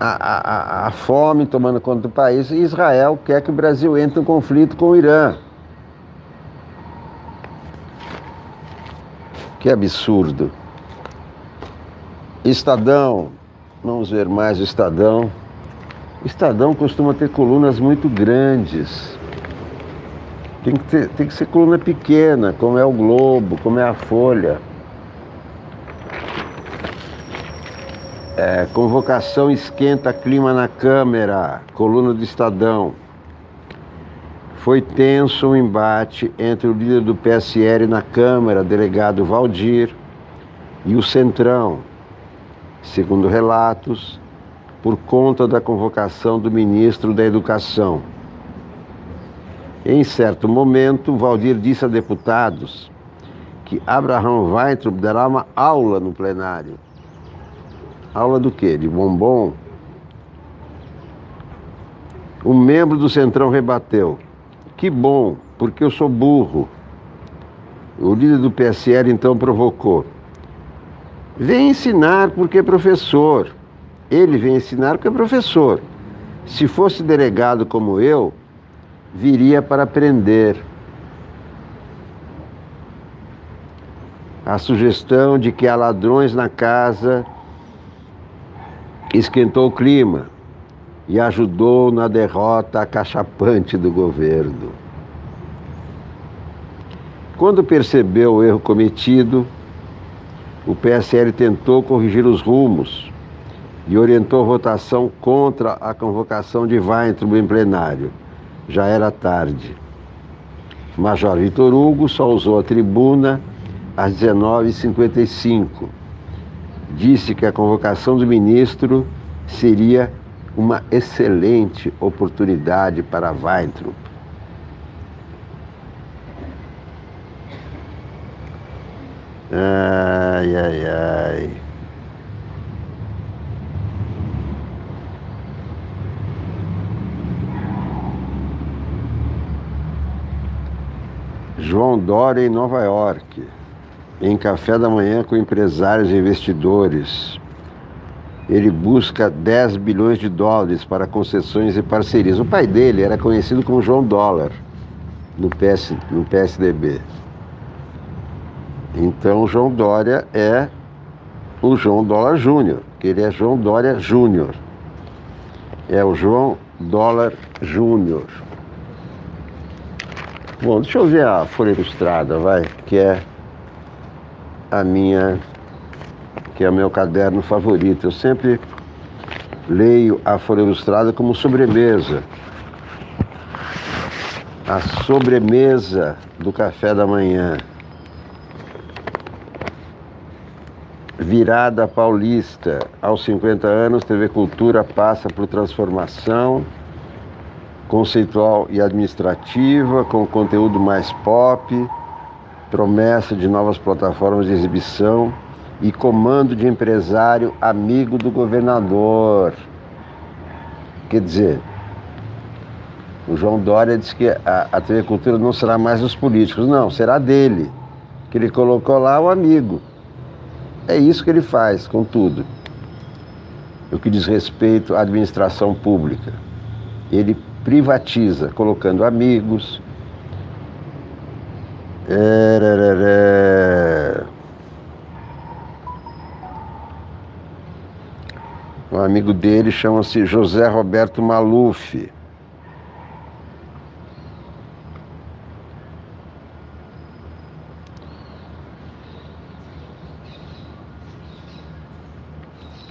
a fome tomando conta do país, e Israel quer que o Brasil entre em conflito com o Irã. Que absurdo. Estadão, vamos ver mais o Estadão. O Estadão costuma ter colunas muito grandes. Tem que ser coluna pequena, como é o Globo, como é a Folha. Convocação esquenta clima na Câmara, coluna do Estadão. Foi tenso o embate entre o líder do PSL na Câmara, delegado Valdir, e o Centrão, segundo relatos, por conta da convocação do ministro da Educação. Em certo momento, Valdir disse a deputados que Abraham Weintraub dará uma aula no plenário. Aula do quê? De bombom? Um membro do Centrão rebateu: que bom, porque eu sou burro. O líder do PSL então provocou: vem ensinar porque é professor. Ele vem ensinar porque é professor. Se fosse delegado como eu, viria para prender. A sugestão de que há ladrões na casa esquentou o clima e ajudou na derrota acachapante do governo. Quando percebeu o erro cometido, o PSL tentou corrigir os rumos e orientou a votação contra a convocação de Weintraub em plenário. Já era tarde. Major Vitor Hugo só usou a tribuna às 19h55. Disse que a convocação do ministro seria uma excelente oportunidade para Weintraub. Ai, ai, ai. João Dória em Nova York, em café da manhã com empresários e investidores. Ele busca 10 bilhões de dólares para concessões e parcerias. O pai dele era conhecido como João Dólar no PSDB. Então, João Dória é o João Dólar Júnior, que ele é João Dória Júnior. É o João Dólar Júnior. Bom, deixa eu ver a Folha Ilustrada, vai, que é o meu caderno favorito. Eu sempre leio a Folha Ilustrada como sobremesa. A sobremesa do café da manhã. Virada paulista. Aos 50 anos, TV Cultura passa por transformação conceitual e administrativa, com conteúdo mais pop, promessa de novas plataformas de exibição e comando de empresário amigo do governador. Quer dizer, o João Dória disse que a TV Cultura não será mais dos políticos, não, será dele, que ele colocou lá o amigo. É isso que ele faz com tudo. O que diz respeito à administração pública. Ele privatiza, colocando amigos. Um amigo dele chama-se José Roberto Maluf.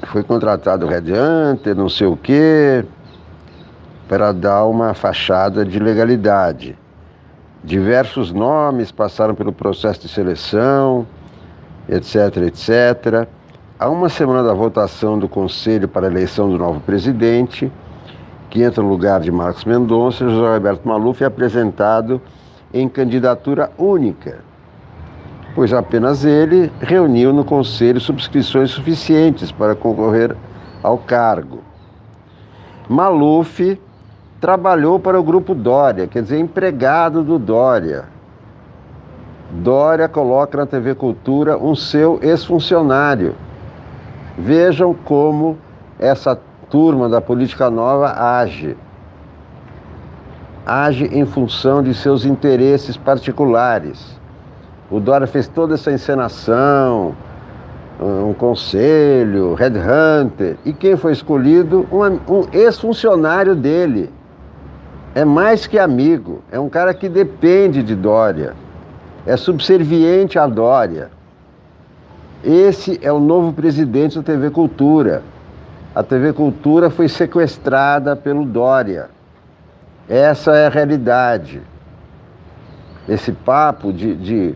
Foi contratado o Red Hunter, não sei o quê, para dar uma fachada de legalidade. Diversos nomes passaram pelo processo de seleção, etc, etc. Há uma semana da votação do Conselho para a eleição do novo presidente, que entra no lugar de Marcos Mendonça, José Roberto Maluf é apresentado em candidatura única, pois apenas ele reuniu no Conselho subscrições suficientes para concorrer ao cargo. Maluf trabalhou para o Grupo Dória, quer dizer, empregado do Dória. Dória coloca na TV Cultura um seu ex-funcionário. Vejam como essa turma da política nova age. Age em função de seus interesses particulares. O Dória fez toda essa encenação, um conselho, Red Hunter, e quem foi escolhido? Um ex-funcionário dele. É mais que amigo, é um cara que depende de Dória, é subserviente a Dória. Esse é o novo presidente da TV Cultura. A TV Cultura foi sequestrada pelo Dória. Essa é a realidade. Esse papo de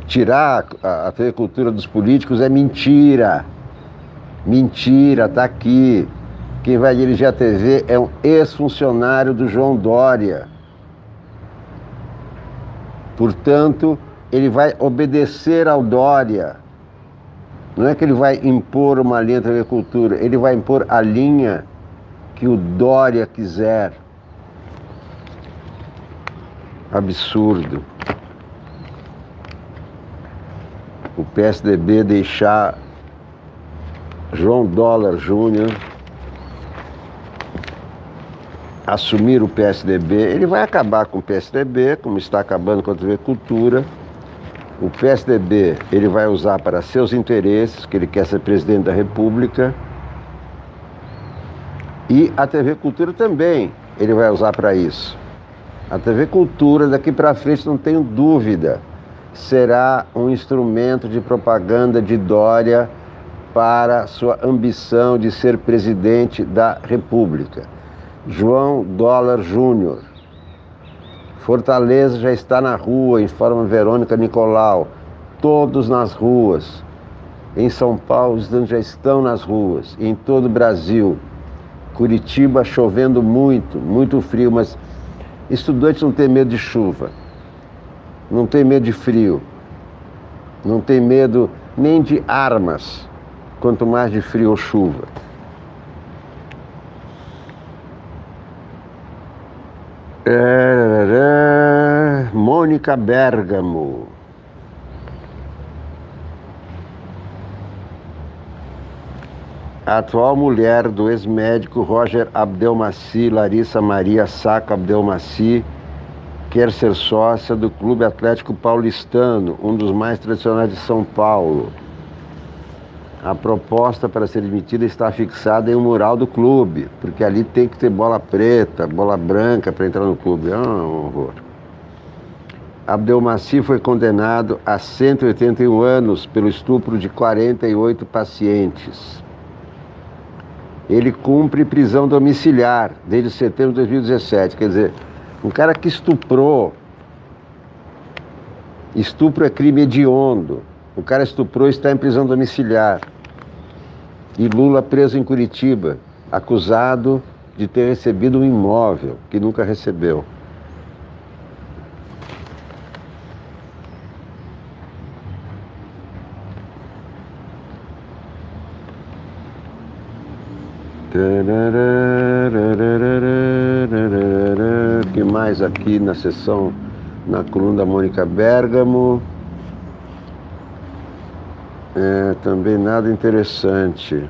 tirar a TV Cultura dos políticos é mentira. Mentira, tá aqui. Quem vai dirigir a TV é um ex-funcionário do João Dória. Portanto, ele vai obedecer ao Dória. Não é que ele vai impor uma linha da TV Cultura, ele vai impor a linha que o Dória quiser. Absurdo. O PSDB deixar João Dólar Júnior assumir o PSDB, ele vai acabar com o PSDB, como está acabando com a TV Cultura. O PSDB ele vai usar para seus interesses, que ele quer ser presidente da República. E a TV Cultura também ele vai usar para isso. A TV Cultura, daqui para frente, não tenho dúvida, será um instrumento de propaganda de Dória para sua ambição de ser presidente da República. João Dólar Júnior. Fortaleza já está na rua, informa Verônica Nicolau. Todos nas ruas. Em São Paulo já estão nas ruas. Em todo o Brasil. Curitiba chovendo muito, muito frio, mas estudante não tem medo de chuva. Não tem medo de frio. Não tem medo nem de armas, quanto mais de frio ou chuva. Mônica Bergamo. A atual mulher do ex-médico Roger Abdelmaci, Larissa Maria Saco Abdelmaci, quer ser sócia do Clube Atlético Paulistano, um dos mais tradicionais de São Paulo. A proposta para ser admitida está fixada em um mural do clube, porque ali tem que ter bola preta, bola branca para entrar no clube. É um horror. Abdelmaci foi condenado a 181 anos pelo estupro de 48 pacientes. Ele cumpre prisão domiciliar desde setembro de 2017. Quer dizer, um cara que estuprou. Estupro é crime hediondo. O cara estuprou e está em prisão domiciliar. E Lula preso em Curitiba, acusado de ter recebido um imóvel que nunca recebeu. O que mais aqui na sessão, na coluna da Mônica Bergamo? Também nada interessante.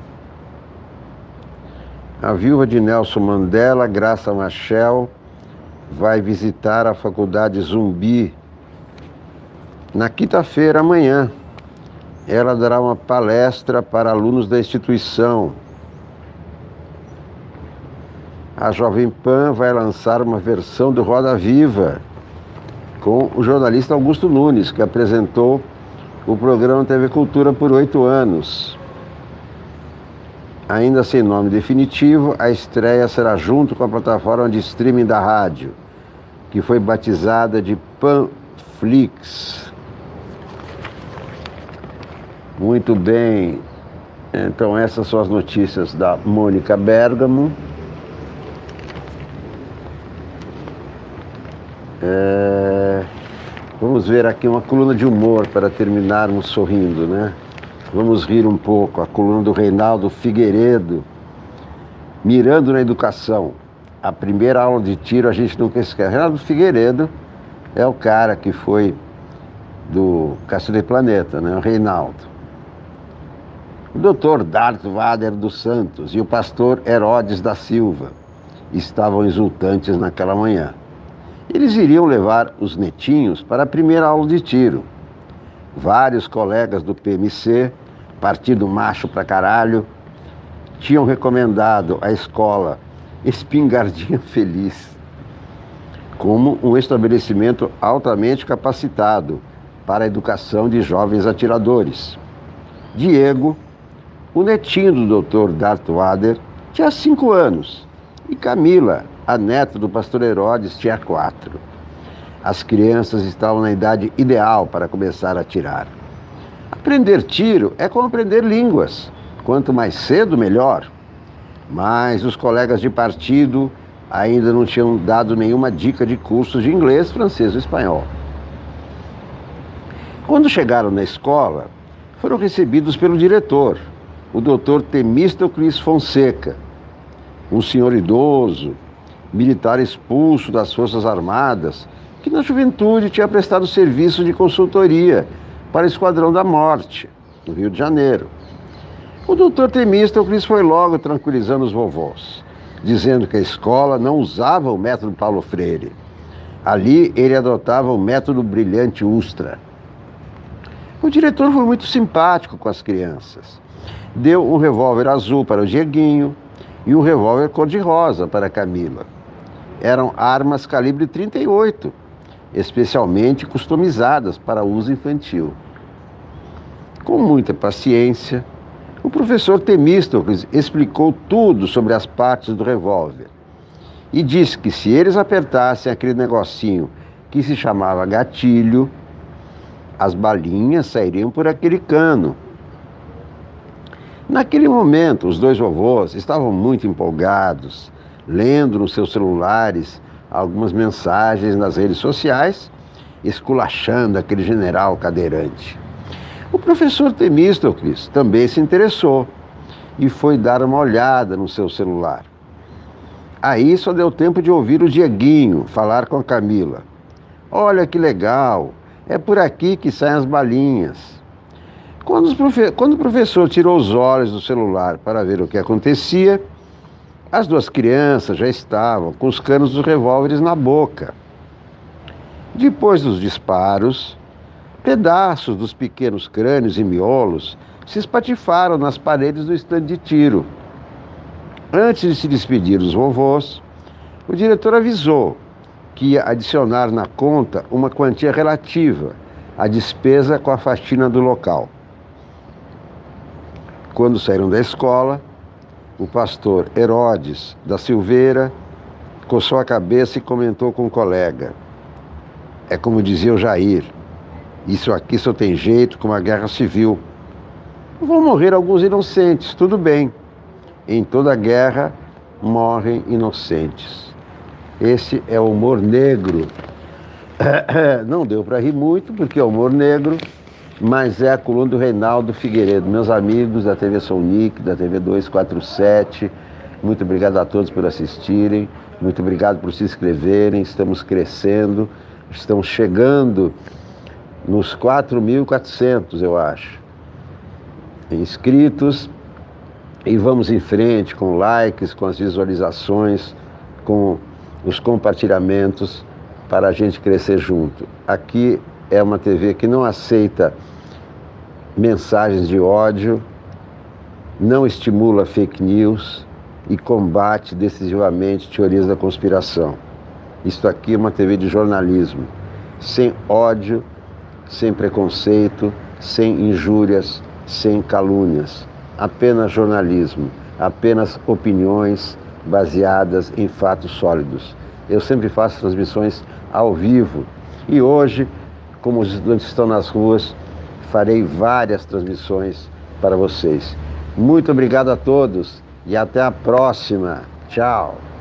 A viúva de Nelson Mandela, Graça Machel, vai visitar a Faculdade Zumbi na quinta-feira, amanhã. Ela dará uma palestra para alunos da instituição. A Jovem Pan vai lançar uma versão do Roda Viva com o jornalista Augusto Nunes, que apresentou o programa TV Cultura por 8 anos. Ainda sem nome definitivo, a estreia será junto com a plataforma de streaming da rádio, que foi batizada de Panflix. Muito bem, então essas são as notícias da Mônica Bergamo. Vamos ver aqui uma coluna de humor para terminarmos sorrindo, né? Vamos rir um pouco. A coluna do Reinaldo Figueiredo, mirando na educação. A primeira aula de tiro a gente nunca esquece. Reinaldo Figueiredo é o cara que foi do Cacete Planeta, né? O Reinaldo. O doutor Darth Vader dos Santos e o pastor Herodes da Silva estavam exultantes naquela manhã. Eles iriam levar os netinhos para a primeira aula de tiro. Vários colegas do PMC, partido macho pra caralho, tinham recomendado a escola Espingardinha Feliz como um estabelecimento altamente capacitado para a educação de jovens atiradores. Diego, o netinho do Dr. Darth Vader, tinha 5 anos e Camila, a neta do pastor Herodes, tinha 4. As crianças estavam na idade ideal para começar a atirar. Aprender tiro é como aprender línguas. Quanto mais cedo, melhor. Mas os colegas de partido ainda não tinham dado nenhuma dica de cursos de inglês, francês ou espanhol. Quando chegaram na escola, foram recebidos pelo diretor, o Dr. Temístocles Fonseca, um senhor idoso, militar expulso das Forças Armadas, que na juventude tinha prestado serviço de consultoria para o Esquadrão da Morte, no Rio de Janeiro. O doutor Temístocles foi logo tranquilizando os vovós. dizendo que a escola não usava o método Paulo Freire. Ali ele adotava o método Brilhante Ustra. O diretor foi muito simpático com as crianças. Deu um revólver azul para o Dieguinho e um revólver cor-de-rosa para a Camila. Eram armas calibre 38, especialmente customizadas para uso infantil. Com muita paciência, o professor Temístocles explicou tudo sobre as partes do revólver e disse que se eles apertassem aquele negocinho que se chamava gatilho, as balinhas sairiam por aquele cano. Naquele momento, os dois vovôs estavam muito empolgados, lendo nos seus celulares algumas mensagens nas redes sociais, esculachando aquele general cadeirante. O professor Temístocles também se interessou e foi dar uma olhada no seu celular. Aí só deu tempo de ouvir o Dieguinho falar com a Camila. Olha que legal, é por aqui que saem as balinhas. Quando o professor tirou os olhos do celular para ver o que acontecia, as duas crianças já estavam com os canos dos revólveres na boca. Depois dos disparos, pedaços dos pequenos crânios e miolos se espatifaram nas paredes do estande de tiro. Antes de se despedir dos vovôs, o diretor avisou que ia adicionar na conta uma quantia relativa à despesa com a faxina do local. Quando saíram da escola, o pastor Herodes da Silveira coçou a cabeça e comentou com o colega: é como dizia o Jair, isso aqui só tem jeito com uma guerra civil. Vão morrer alguns inocentes, tudo bem. Em toda guerra morrem inocentes. Esse é o humor negro. Não deu para rir muito, porque é humor negro, mas é a coluna do Reinaldo Figueiredo. Meus amigos da TV Sonic, da TV 247, muito obrigado a todos por assistirem, muito obrigado por se inscreverem, estamos crescendo, estamos chegando nos 4.400, eu acho, inscritos, e vamos em frente com likes, com as visualizações, com os compartilhamentos, para a gente crescer junto. Aqui é uma TV que não aceita mensagens de ódio, não estimula fake news e combate decisivamente teorias da conspiração. Isso aqui é uma TV de jornalismo, sem ódio, sem preconceito, sem injúrias, sem calúnias. Apenas jornalismo, apenas opiniões baseadas em fatos sólidos. Eu sempre faço transmissões ao vivo e hoje, como os estudantes estão nas ruas, farei várias transmissões para vocês. Muito obrigado a todos e até a próxima. Tchau!